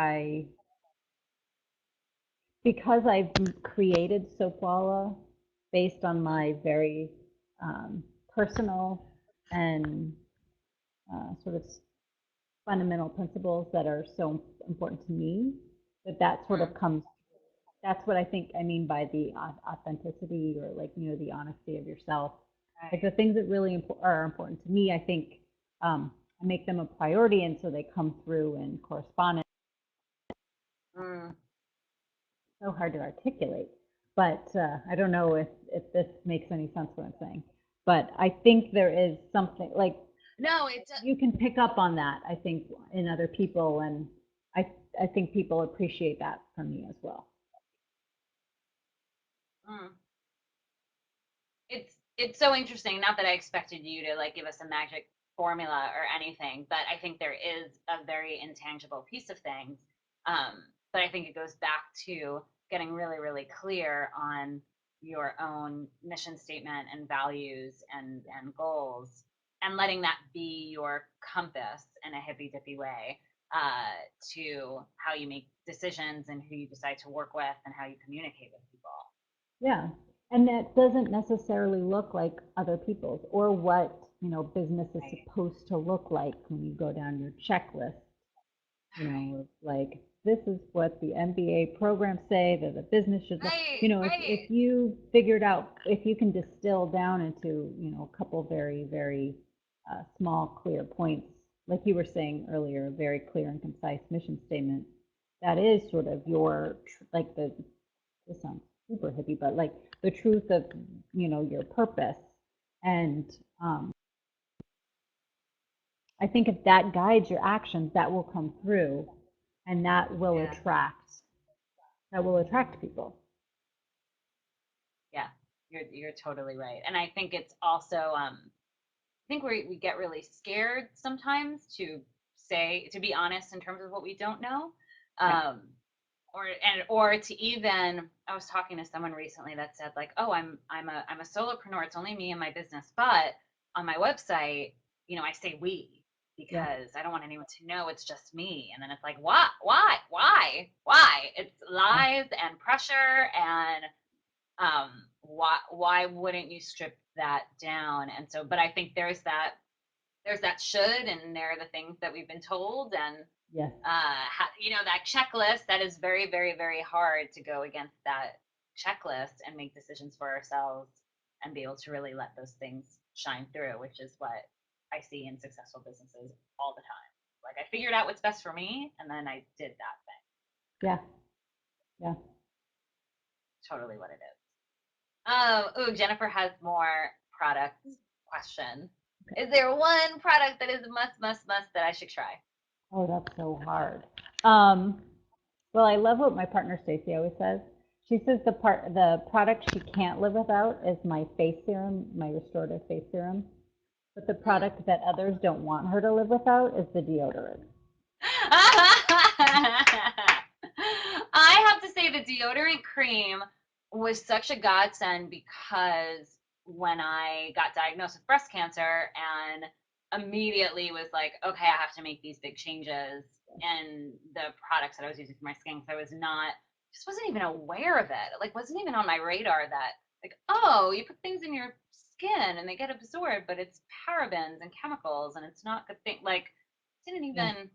[SPEAKER 2] because I've created Soapwalla based on
[SPEAKER 1] Mm-hmm.
[SPEAKER 2] my very personal and sort of fundamental principles that are so important to me, that sort of
[SPEAKER 1] Mm-hmm.
[SPEAKER 2] comes. That's what I think I mean by the authenticity or like the honesty of yourself. Like
[SPEAKER 1] Right.
[SPEAKER 2] the things that really are important to me, I think I make them a priority, and so they come through in correspondence.
[SPEAKER 1] Mm.
[SPEAKER 2] So hard to articulate, but I don't know if this makes any sense what I'm saying. But I think there is something like
[SPEAKER 1] No, it
[SPEAKER 2] you can pick up on that. I think in other people, and I I think people appreciate that from me as well.
[SPEAKER 1] mm. It's so interesting. Not that I expected you to like give us a magic formula or anything, but I think there is a very intangible piece of things. But I think it goes back to getting really, really clear on your own mission statement and values and goals, and letting that be your compass in a hippy dippy way to how you make decisions and who you decide to work with and how you communicate with people.
[SPEAKER 2] Yeah. And that doesn't necessarily look like other people's or what, business is
[SPEAKER 1] Right.
[SPEAKER 2] supposed to look like when you go down your checklist, like this is what the MBA programs say that the business should look,
[SPEAKER 1] Right.
[SPEAKER 2] if
[SPEAKER 1] Right.
[SPEAKER 2] you figured out, if you can distill down into, a couple very, very small, clear points, like you were saying earlier, a very clear and concise mission statement, that is sort of your, like this sounds super hippie, but like the truth of, your purpose. And I think if that guides your actions, that will come through and
[SPEAKER 1] Yeah.
[SPEAKER 2] that will attract people.
[SPEAKER 1] Yeah. You're totally right. And I think it's also I think we get really scared sometimes to be honest in terms of what we don't know.
[SPEAKER 2] Yeah.
[SPEAKER 1] Um or to even I was talking to someone recently that said like, "Oh, I'm a solopreneur. It's only me and my business, but on my website, I say we
[SPEAKER 2] Yeah.
[SPEAKER 1] because I don't want anyone to know it's just me. And then it's like, what? Why? It's
[SPEAKER 2] Yeah.
[SPEAKER 1] lies and pressure and why wouldn't you strip that down? And so, but I think there's that should, and there are the things that we've been told, and
[SPEAKER 2] Yes.
[SPEAKER 1] that checklist that is very, very, very hard to go against that checklist and make decisions for ourselves and be able to really let those things shine through, which is what I see in successful businesses all the time. Like I figured out what's best for me, and then I did that thing.
[SPEAKER 2] Yeah. Yeah.
[SPEAKER 1] Totally what it is. Jennifer has more product question. Is there one product that is a must that I should try?
[SPEAKER 2] Oh, that's so hard. Um, well, I love what my partner Stacy always says. She says the product she can't live without is my face serum, my restorative face serum. But the
[SPEAKER 1] Mm.
[SPEAKER 2] product that others don't want her to live without is the deodorant.
[SPEAKER 1] I have to say the deodorant cream was such a godsend because when I got diagnosed with breast cancer and immediately was like, okay, I have to make these big changes in the products that I was using for my skin because I was not, just wasn't even aware of it. Like, wasn't even on my radar that, like, oh, you put things in your skin and they get absorbed, but it's parabens and chemicals and it's not good thing. Like, didn't
[SPEAKER 2] Yeah.
[SPEAKER 1] even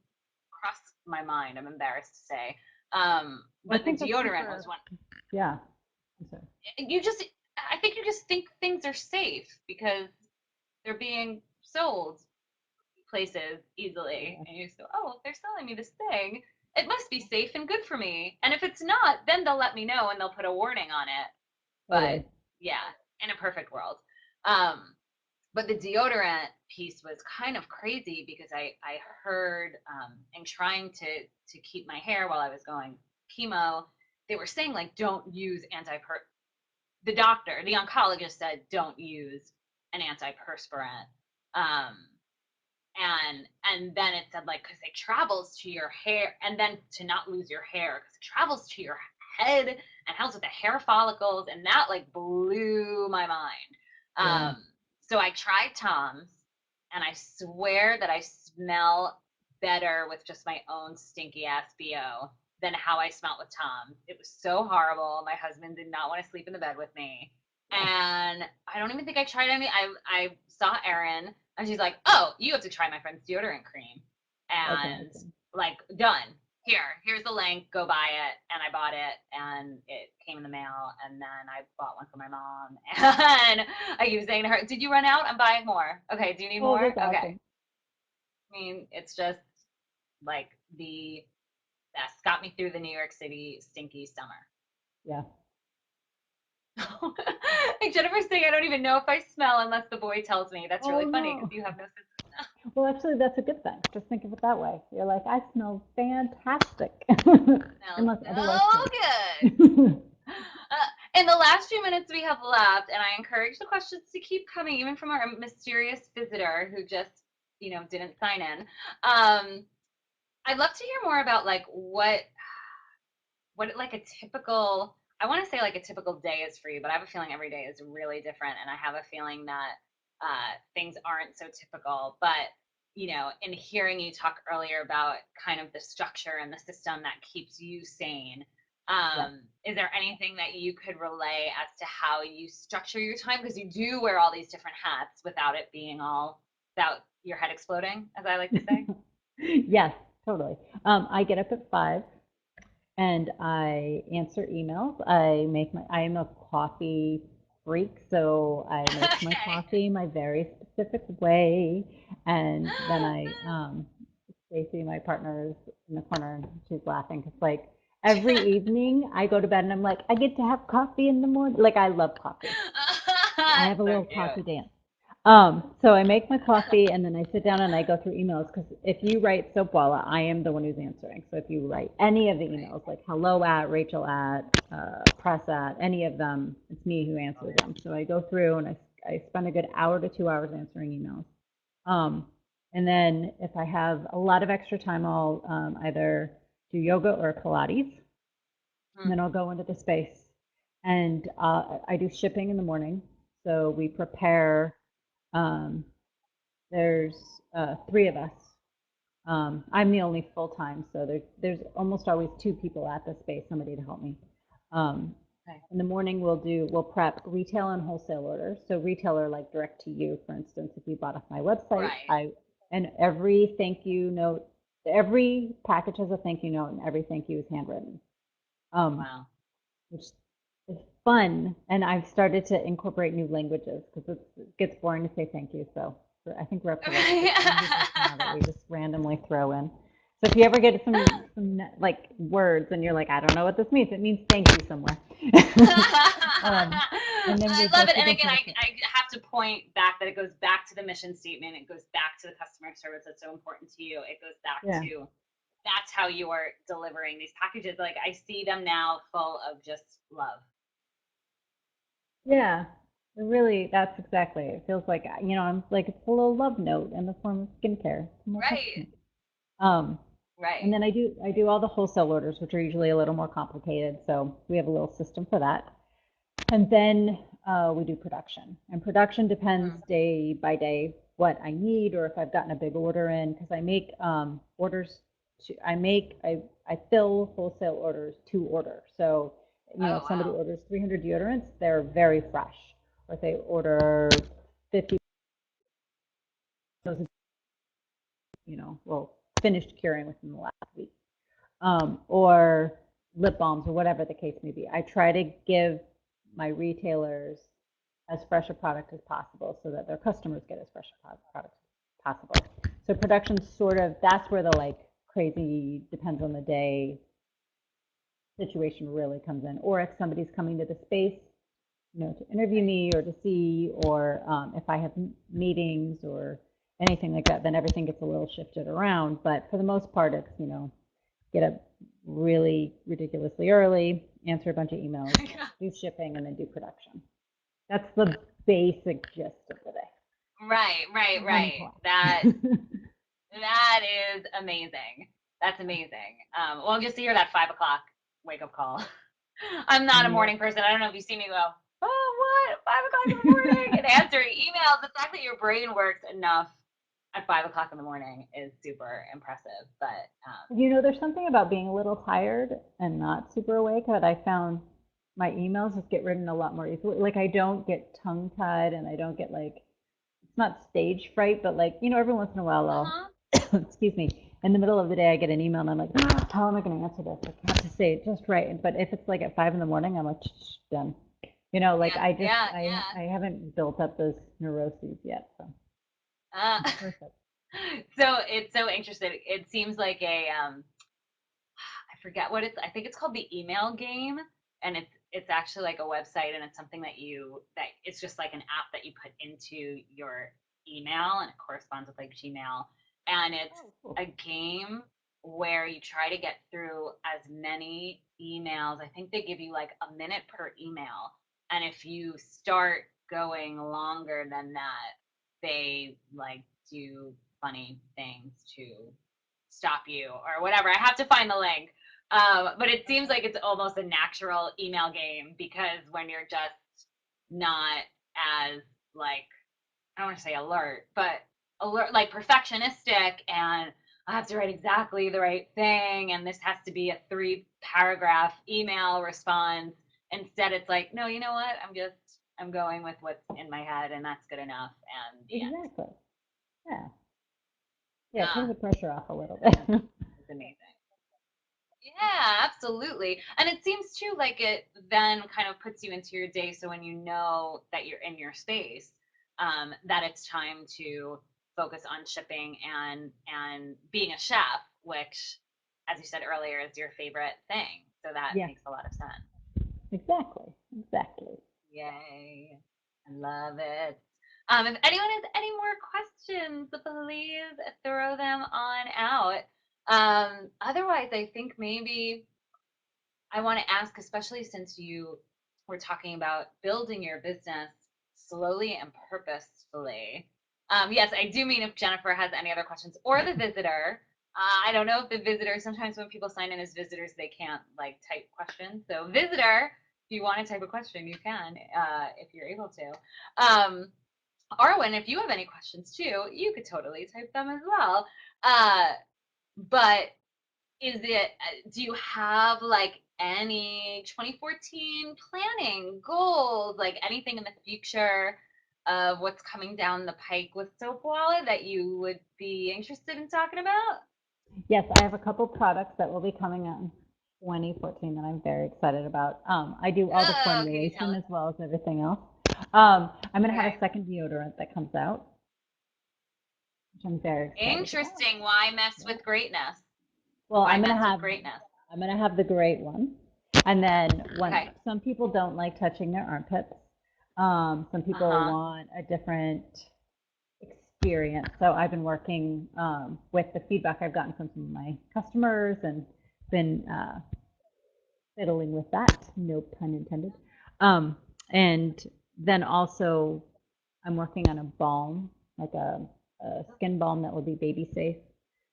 [SPEAKER 1] crossed my mind. I'm embarrassed to say.
[SPEAKER 2] Well, I
[SPEAKER 1] But the
[SPEAKER 2] think that's
[SPEAKER 1] deodorant was
[SPEAKER 2] super.
[SPEAKER 1] one.
[SPEAKER 2] Yeah. I'm sorry.
[SPEAKER 1] You just, I think you just think things are safe because they're being sold places easily,
[SPEAKER 2] Yeah.
[SPEAKER 1] and you just go, oh, if they're selling me this thing, it must be safe and good for me. And if it's not, then they'll let me know and they'll put a warning on it. But
[SPEAKER 2] Totally.
[SPEAKER 1] yeah, in a perfect world. Um, but the deodorant piece was kind of crazy because I heard in trying to keep my hair while I was going chemo, they were saying like don't use the doctor, the oncologist said don't use an antiperspirant. Um, and then it said like because it travels to your hair and then to not lose your hair because it travels to your head and helps with the hair follicles and that like blew my mind.
[SPEAKER 2] Yeah.
[SPEAKER 1] So I tried Tom's and I swear that I smell better with just my own stinky ass bo than how I smelt with Tom's. It was so horrible. My husband did not want to sleep in the bed with me,
[SPEAKER 2] Yeah.
[SPEAKER 1] and I don't even think I tried any. I saw Erin and she's like, "Oh, you have to try my friend's deodorant cream,"
[SPEAKER 2] That's
[SPEAKER 1] and
[SPEAKER 2] amazing.
[SPEAKER 1] like, done. Here's the link. Go buy it. And I bought it, and it came in the mail. And then I bought one for my mom, and I keep saying to her, "Did you run out? I'm buying more. Okay, do you need
[SPEAKER 2] Oh,
[SPEAKER 1] more?
[SPEAKER 2] that's
[SPEAKER 1] Okay."
[SPEAKER 2] awesome.
[SPEAKER 1] I mean, it's just like the best. Got me through the New York City stinky summer.
[SPEAKER 2] Yeah.
[SPEAKER 1] Like Jennifer's saying, I don't even know if I smell unless the boy tells me. That's
[SPEAKER 2] Oh
[SPEAKER 1] really funny
[SPEAKER 2] no.
[SPEAKER 1] because you have no sense.
[SPEAKER 2] Well, actually, that's a good thing. Just think of it that way. You're like, I smell fantastic,
[SPEAKER 1] Smells
[SPEAKER 2] unless otherwise
[SPEAKER 1] so
[SPEAKER 2] told.
[SPEAKER 1] good. In the last few minutes we have left, and I encourage the questions to keep coming, even from our mysterious visitor who just, didn't sign in. I'd love to hear more about like what like a typical. I want to say like a typical day is for you, but I have a feeling every day is really different, and I have a feeling that things aren't so typical. But in hearing you talk earlier about kind of the structure and the system that keeps you sane,
[SPEAKER 2] Yeah.
[SPEAKER 1] is there anything that you could relay as to how you structure your time? Because you do wear all these different hats without it being all without your head exploding, as I like to say.
[SPEAKER 2] Yes, totally. I get up at 5 and I answer emails. I am a coffee freak, so I make my
[SPEAKER 1] Okay.
[SPEAKER 2] coffee my very specific way. And then Stacey, my partner, is in the corner and she's laughing because, like, every evening I go to bed and I'm like, I get to have coffee in the morning. Like, I love coffee. I have a
[SPEAKER 1] So
[SPEAKER 2] little
[SPEAKER 1] cute.
[SPEAKER 2] coffee dance. So I make my coffee and then I sit down and I go through emails because if you write Soapwalla, I am the one who's answering. So if you write any of the
[SPEAKER 1] Right.
[SPEAKER 2] emails, like hello at, Rachel at, press at, any of them, it's me who
[SPEAKER 1] Oh
[SPEAKER 2] answers
[SPEAKER 1] yeah.
[SPEAKER 2] them. So I go through and I spend a good hour to 2 hours answering emails. Um, and then if I have a lot of extra time, I'll either do yoga or Pilates. And
[SPEAKER 1] Hmm.
[SPEAKER 2] then I'll go into the space. And I do shipping in the morning. So we prepare. Um, there's three of us. I'm the only full time, so there's almost always two people at the space, somebody to help me. Um,
[SPEAKER 1] Okay.
[SPEAKER 2] in the morning, we'll prep retail and wholesale orders. So retailer like direct to you, for instance, if you bought off my website,
[SPEAKER 1] Right.
[SPEAKER 2] and every thank you note, every package has a thank you note, and every thank you is handwritten. Um,
[SPEAKER 1] Wow.
[SPEAKER 2] which is fun. And I've started to incorporate new languages because it gets boring to say thank you. So I think we're up to like
[SPEAKER 1] Right.
[SPEAKER 2] 15 languages now that we just randomly throw in. So if you ever get some like words and you're like, I don't know what this means, it means thank you somewhere. um, and then
[SPEAKER 1] I
[SPEAKER 2] we've
[SPEAKER 1] love
[SPEAKER 2] got
[SPEAKER 1] it.
[SPEAKER 2] the
[SPEAKER 1] And again,
[SPEAKER 2] different.
[SPEAKER 1] I have to point back that it goes back to the mission statement. It goes back to the customer service that's so important to you. It goes back
[SPEAKER 2] Yeah,
[SPEAKER 1] to that's how you are delivering these packages. Like I see them now full of just love.
[SPEAKER 2] yeah. It really, that's exactly. It feels like I'm like it's a little love note in the form of skincare to my
[SPEAKER 1] Right.
[SPEAKER 2] customer. Um, And
[SPEAKER 1] Right.
[SPEAKER 2] then I do all the wholesale orders, which are usually a little more complicated. So we have a little system for that. And then we do production. And production depends
[SPEAKER 1] Mm.
[SPEAKER 2] day by day what I need or if I've gotten a big order in because I make orders to I fill wholesale orders to order. So
[SPEAKER 1] Oh
[SPEAKER 2] if somebody
[SPEAKER 1] wow.
[SPEAKER 2] orders 300 deodorants, they're very fresh. Or if they order 50, those will finished curing within the last week. Or lip balms or whatever the case may be. I try to give my retailers as fresh a product as possible so that their customers get as fresh a product as possible. So production sort of that's where the like crazy depends on the day situation really comes in. Or if somebody's coming to the space, to interview
[SPEAKER 1] Right.
[SPEAKER 2] me or to see, or if I have meetings or anything like that, then everything gets a little shifted around. But for the most part, it's get up really ridiculously early, answer a bunch of emails, do shipping, and then do production. That's the basic gist of the day.
[SPEAKER 1] Right. Right.
[SPEAKER 2] Running
[SPEAKER 1] Right. That
[SPEAKER 2] wild.
[SPEAKER 1] that is amazing. That's amazing. Well, just to hear that 5 o'clock wake up call. I'm not a
[SPEAKER 2] Yep.
[SPEAKER 1] morning person. I don't know if you see me go, oh, what? 5 o'clock in the morning and answering emails. The fact that your brain works enough at 5 o'clock in the morning is super impressive. But
[SPEAKER 2] There's something about being a little tired and not super awake that I found my emails just get written a lot more easily. Like I don't get tongue tied and I don't get like it's not stage fright, but like, every once in a while
[SPEAKER 1] uh-huh.
[SPEAKER 2] I'll, excuse me, in the middle of the day I get an email and I'm like, how am I going to answer this? I have to say it just right. But if it's like at 5 in the morning, I'm like, done. Like
[SPEAKER 1] Yeah,
[SPEAKER 2] I just,
[SPEAKER 1] yeah,
[SPEAKER 2] I haven't built up those neuroses yet. So
[SPEAKER 1] yeah.
[SPEAKER 2] it's perfect.
[SPEAKER 1] So it's so interesting. It seems like I forget what it's. I think it's called the email game, and it's actually like a website, and it's something that it's just like an app that you put into your email, and it corresponds with like Gmail, and it's
[SPEAKER 2] Oh, cool.
[SPEAKER 1] a game where you try to get through as many emails. I think they give you like a minute per email, and if you start going longer than that, they like do funny things to stop you or whatever. I have to find the link. But it seems like it's almost a natural email game because when you're just not as like I don't want to say alert, but alert like perfectionistic and I have to write exactly the right thing and this has to be a 3 paragraph email response. Instead it's like, no, you know what? I'm going with what's in my head and that's good enough and the end.
[SPEAKER 2] Exactly. Yeah. Yeah. It takes
[SPEAKER 1] Yeah,
[SPEAKER 2] the pressure off a little
[SPEAKER 1] it's,
[SPEAKER 2] bit.
[SPEAKER 1] it's amazing. Yeah, absolutely. And it seems too like it then kind of puts you into your day. So when you know that you're in your space, that it's time to focus on shipping and being a chef, which, as you said earlier, is your favorite thing. So that
[SPEAKER 2] Yeah.
[SPEAKER 1] makes a lot of sense.
[SPEAKER 2] Exactly. Exactly.
[SPEAKER 1] Yay. I love it. If anyone has any more questions, please throw them on out. Otherwise, I think maybe I want to ask, especially since you were talking about building your business slowly and purposefully. Yes, I do mean if Jennifer has any other questions or the visitor. I don't know if the visitor, sometimes when people sign in as visitors, they can't like type questions. So, visitor, if you want to type a question, you can if you're able to. Um, Arwen, if you have any questions too, you could totally type them as well. Uh, but is it, do you have like any 2014 planning goals, like anything in the future of what's coming down the pike with Soapwalla that you would be interested in talking about?
[SPEAKER 2] Yes, I have a couple products that will be coming out in 2014 that I'm very excited about. I do all the
[SPEAKER 1] Oh, can you tell
[SPEAKER 2] formulation
[SPEAKER 1] us?
[SPEAKER 2] as well as everything else. I'm going to have
[SPEAKER 1] Okay.
[SPEAKER 2] a second deodorant that comes out, which I'm very excited about.
[SPEAKER 1] Interesting. Why mess
[SPEAKER 2] Yeah.
[SPEAKER 1] with greatness?
[SPEAKER 2] Well,
[SPEAKER 1] Why mess with greatness?
[SPEAKER 2] I'm going to have the great one. And then
[SPEAKER 1] Okay.
[SPEAKER 2] some people don't like touching their armpits. Some people
[SPEAKER 1] Uh-huh.
[SPEAKER 2] want a different experience. So I've been working with the feedback I've gotten from some of my customers and been fiddling with that, no pun intended. Um, and then also, I'm working on a balm, like a skin balm that will be baby safe.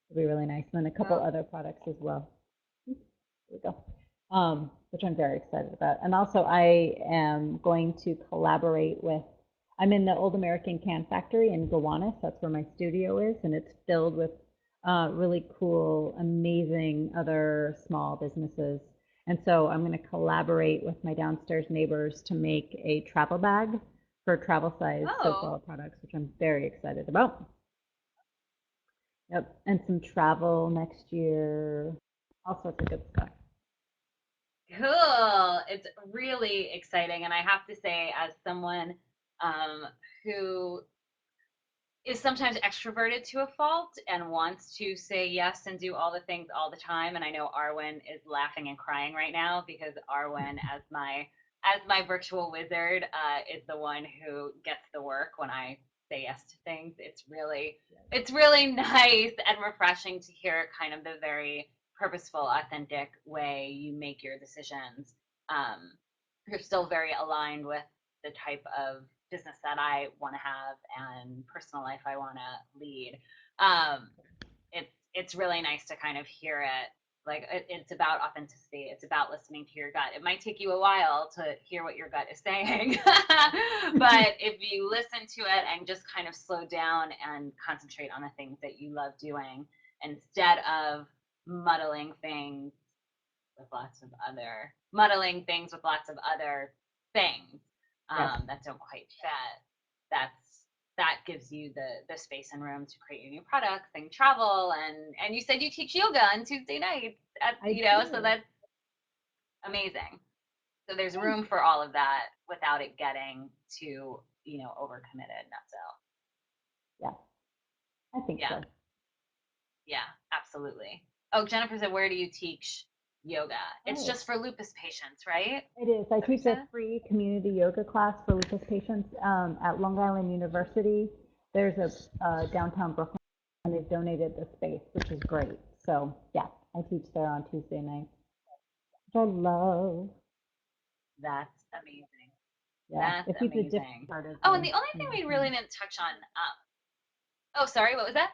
[SPEAKER 2] It'll be really nice. And then a couple
[SPEAKER 1] Oh,
[SPEAKER 2] other products as well. There we go. Which I'm very excited about. And also, I am going to collaborate with. I'm in the Old American Can Factory in Gowanus. That's where my studio is, and it's filled with really cool, amazing other small businesses. And so I'm going to collaborate with my downstairs neighbors to make a travel bag for travel size
[SPEAKER 1] oh,
[SPEAKER 2] Soapwalla products, which I'm very excited about. Yep, and some travel next year, all sorts of good stuff.
[SPEAKER 1] cool. It's really exciting. And I have to say, as someone um, who is sometimes extroverted to a fault and wants to say yes and do all the things all the time. And I know Arwen is laughing and crying right now because Arwen, as my virtual wizard, is the one who gets the work when I say yes to things. It's really nice and refreshing to hear kind of the very purposeful, authentic way you make your decisions. Um, you're still very aligned with the type of business that I want to have and personal life I want to lead. Um, it's really nice to kind of hear it. Like it's about authenticity. It's about listening to your gut. It might take you a while to hear what your gut is saying, but if you listen to it and just kind of slow down and concentrate on the things that you love doing instead of muddling things muddling things with lots of other things
[SPEAKER 2] Yes,
[SPEAKER 1] that don't quite fit. That gives you the space and room to create your new products and travel and you said you teach yoga on Tuesday nights
[SPEAKER 2] I
[SPEAKER 1] so
[SPEAKER 2] do.
[SPEAKER 1] that's amazing. So there's
[SPEAKER 2] Thank
[SPEAKER 1] room for all of that without it getting too overcommitted. Not so.
[SPEAKER 2] you. Yeah, I think
[SPEAKER 1] Yeah,
[SPEAKER 2] so.
[SPEAKER 1] yeah, absolutely. Oh, Jennifer said, where do you teach yoga? It's
[SPEAKER 2] Oh,
[SPEAKER 1] just for lupus patients, right? Is
[SPEAKER 2] it is. I
[SPEAKER 1] that what you
[SPEAKER 2] teach a
[SPEAKER 1] said?
[SPEAKER 2] free community yoga class for lupus patients at Long Island University. There's a downtown Brooklyn, and they've donated the space, which is great. So yeah, I teach there on Tuesday night, which I love.
[SPEAKER 1] That's amazing.
[SPEAKER 2] Yeah,
[SPEAKER 1] That's
[SPEAKER 2] it feeds a different
[SPEAKER 1] amazing.
[SPEAKER 2] part of
[SPEAKER 1] Oh, and
[SPEAKER 2] me.
[SPEAKER 1] the only thing we really didn't touch on. Oh, sorry, what was that?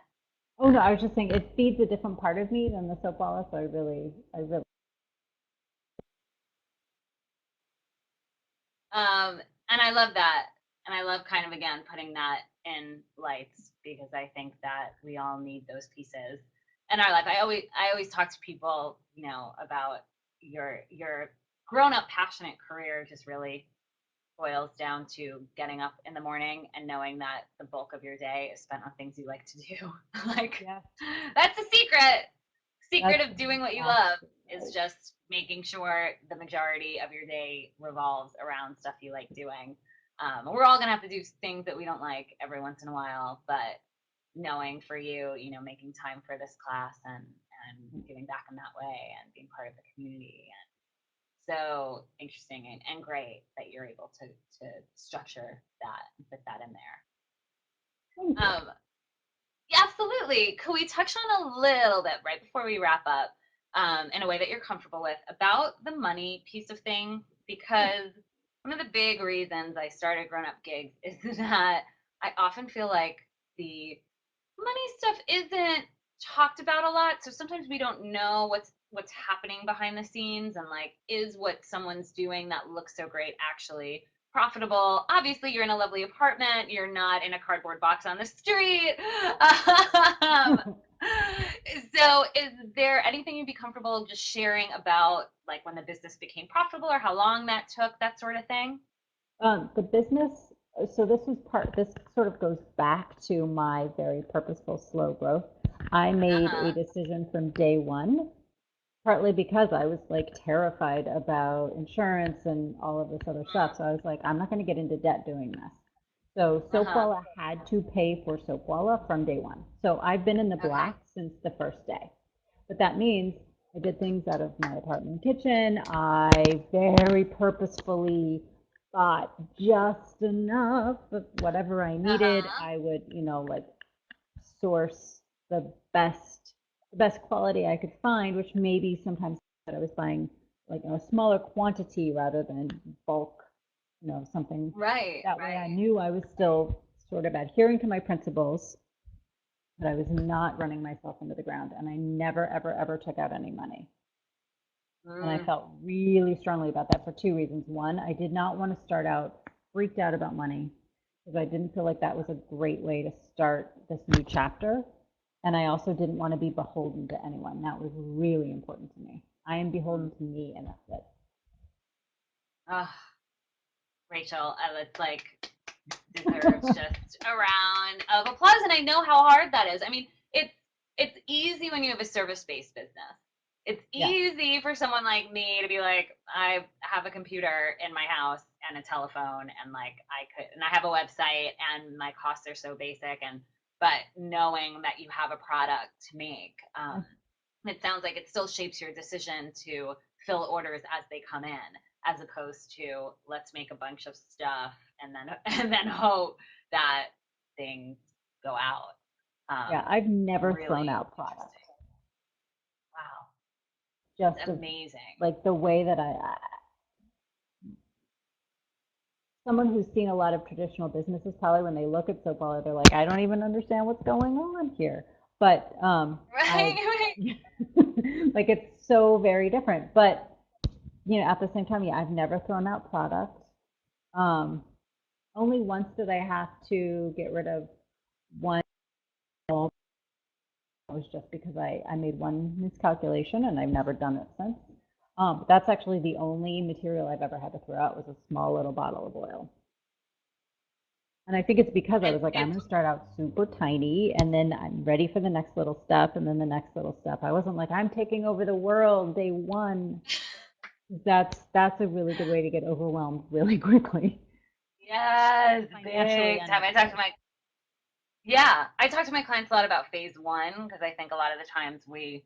[SPEAKER 2] Oh no, I was just saying it feeds a different part of me than the soap opera. So I really.
[SPEAKER 1] And I love that. And I love kind of again putting that in lights because I think that we all need those pieces in our life. I always talk to people, about your grown up passionate career just really boils down to getting up in the morning and knowing that the bulk of your day is spent on things you like to do. Like
[SPEAKER 2] Yeah,
[SPEAKER 1] that's the secret
[SPEAKER 2] that's
[SPEAKER 1] of doing what you love
[SPEAKER 2] exactly
[SPEAKER 1] is
[SPEAKER 2] right.
[SPEAKER 1] just making sure the majority of your day revolves around stuff you like doing. We're all gonna have to do things that we don't like every once in a while, but knowing for you, making time for this class and giving back in that way and being part of the community and so interesting and great that you're able to structure that and fit that in
[SPEAKER 2] Thank
[SPEAKER 1] there.
[SPEAKER 2] you.
[SPEAKER 1] Yeah, absolutely. Could we touch on a little bit right before we wrap up, in a way that you're comfortable with about the money piece of things?
[SPEAKER 2] Yeah.
[SPEAKER 1] Because one of the big reasons I started grown up gigs is that I often feel like the money stuff isn't talked about a lot. So sometimes we don't know what's happening behind the scenes and like is what someone's doing that looks so great actually profitable. Obviously, you're in a lovely apartment. You're not in a cardboard box on the street. Um, so, is there anything you'd be comfortable just sharing about, like when the business became profitable, or how long that took, that sort of thing?
[SPEAKER 2] The business, so this sort of goes back to my very purposeful slow growth. I made a
[SPEAKER 1] Uh-huh.
[SPEAKER 2] decision from day one, partly because I was like terrified about insurance and all of this other stuff. So I was like, I'm not going to get into debt doing this. So
[SPEAKER 1] Uh-huh.
[SPEAKER 2] Soapwalla had to pay for Soapwalla from day one. So I've been in the
[SPEAKER 1] Okay.
[SPEAKER 2] black since the first day. But that means I did things out of my apartment kitchen. I very purposefully bought just enough of whatever I needed.
[SPEAKER 1] Uh-huh.
[SPEAKER 2] I would, like source the best quality I could find, which maybe sometimes that I was buying like a smaller quantity rather than bulk, something.
[SPEAKER 1] Right,
[SPEAKER 2] That way I
[SPEAKER 1] right.
[SPEAKER 2] knew I was still sort of adhering to my principles, but I was not running myself into the ground. And I never, ever, ever took out any money. And I
[SPEAKER 1] Mm,
[SPEAKER 2] felt really strongly about that for two reasons. One, I did not want to start out freaked out about money because I didn't feel like that was a great way to start this new chapter. And I also didn't want to be beholden to anyone. That was really important to me. I am beholden
[SPEAKER 1] mm.
[SPEAKER 2] to me, and that's it.
[SPEAKER 1] Oh, Rachel, it's like deserves just a round of applause. And I know how hard that is. I mean, it's easy when you have a service-based business. It's
[SPEAKER 2] Yeah,
[SPEAKER 1] easy for someone like me to be like, I have a computer in my house and a telephone, and like and I have a website, and my costs are so basic, and but knowing that you have a product to make,
[SPEAKER 2] yeah,
[SPEAKER 1] it sounds like it still shapes your decision to fill orders as they come in, as opposed to let's make a bunch of stuff and then and then hope that things go out.
[SPEAKER 2] yeah. I've never thrown
[SPEAKER 1] Really
[SPEAKER 2] out product,
[SPEAKER 1] interesting. Wow,
[SPEAKER 2] just of
[SPEAKER 1] amazing.
[SPEAKER 2] like the way that someone who's seen a lot of traditional businesses probably when they look at soap opera, they're like, I don't even understand what's going on here. But I
[SPEAKER 1] Right, right.
[SPEAKER 2] like it's so very different. But at the same time, yeah, I've never thrown out product. Um, only once did I have to get rid of one. It was just because I made one miscalculation and I've never done it since. But that's actually the only material I've ever had to throw out was a small little bottle of oil. And I think it's because I was like, I'm
[SPEAKER 1] It's
[SPEAKER 2] going to start out super tiny and then I'm ready for the next little step and then the next little step. I wasn't like, I'm taking over the world day one. That's a really good way to get overwhelmed really quickly.
[SPEAKER 1] yes,
[SPEAKER 2] Financially
[SPEAKER 1] big
[SPEAKER 2] and
[SPEAKER 1] time.
[SPEAKER 2] otherwise.
[SPEAKER 1] I talk to my clients a lot about phase one because I think a lot of the times we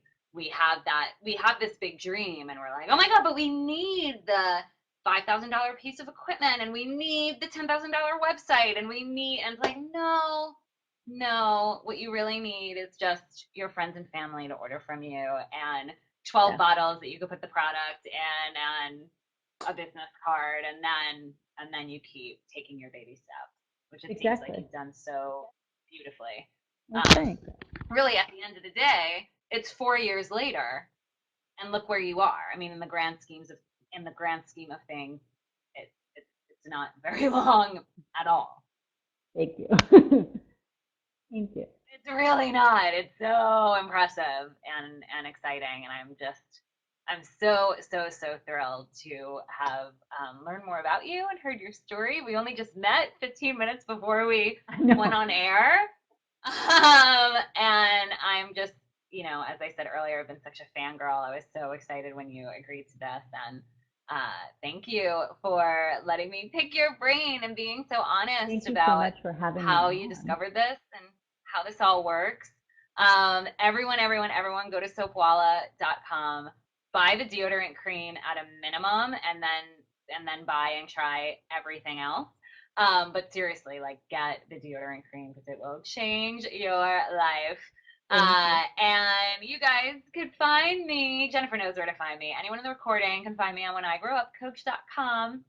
[SPEAKER 1] have this big dream and we're like, oh my god, but we need the $5,000 piece of equipment and we need the $10,000 website and we need and it's like no, no, what you really need is just your friends and family to order from you and 12
[SPEAKER 2] Yeah,
[SPEAKER 1] bottles that you could put the product in and a business card and then you keep taking your baby steps, which it seems like
[SPEAKER 2] exactly.
[SPEAKER 1] you've done so beautifully.
[SPEAKER 2] Well,
[SPEAKER 1] Um,
[SPEAKER 2] thanks.
[SPEAKER 1] really, at the end of the day, it's 4 years later, and look where you are. I mean, in the grand scheme of things, it's not very long at all.
[SPEAKER 2] Thank you. Thank you.
[SPEAKER 1] It's really not. It's so impressive and exciting, and I'm so thrilled to have learned more about you and heard your story. We only just met 15 minutes before we
[SPEAKER 2] I
[SPEAKER 1] went
[SPEAKER 2] know.
[SPEAKER 1] on air, and I'm just, as I said earlier, I've been such a fangirl. I was so excited when you agreed to this, and thank you for letting me pick your brain and being so honest
[SPEAKER 2] Thank you so
[SPEAKER 1] about
[SPEAKER 2] much for having me
[SPEAKER 1] how you
[SPEAKER 2] on.
[SPEAKER 1] discovered this and how this all works. Everyone, go to soapwalla.com, buy the deodorant cream at a minimum, and then buy and try everything else. But seriously, like get the deodorant cream because it will change your life.
[SPEAKER 2] Thank you.
[SPEAKER 1] And you guys could find me. Jennifer knows where to find me. Anyone in the recording can find me on whenIgrowupcoach.com.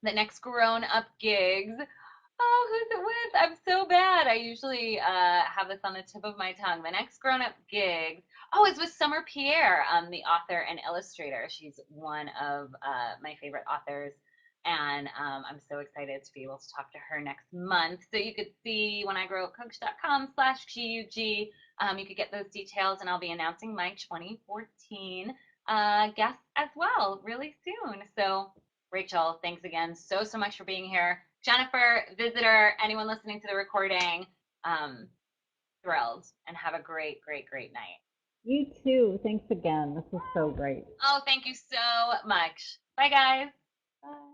[SPEAKER 1] The next grown up gigs. Oh, who's it with? I'm so bad. I usually have this on the tip of my tongue. The next grown up gigs. Oh, it's with Summer Pierre, the author and illustrator. She's one of my favorite authors And I'm so excited to be able to talk to her next month. So you could see whenIgrowcoach.com/GUG. You could get those details, and I'll be announcing my 2014 guests as well really soon. So, Rachel, thanks again so much for being here. Jennifer, visitor, anyone listening to the recording, um, thrilled, and have a great night.
[SPEAKER 2] You too. Thanks again. This was so great.
[SPEAKER 1] Oh, thank you so much. Bye, guys.
[SPEAKER 2] Bye.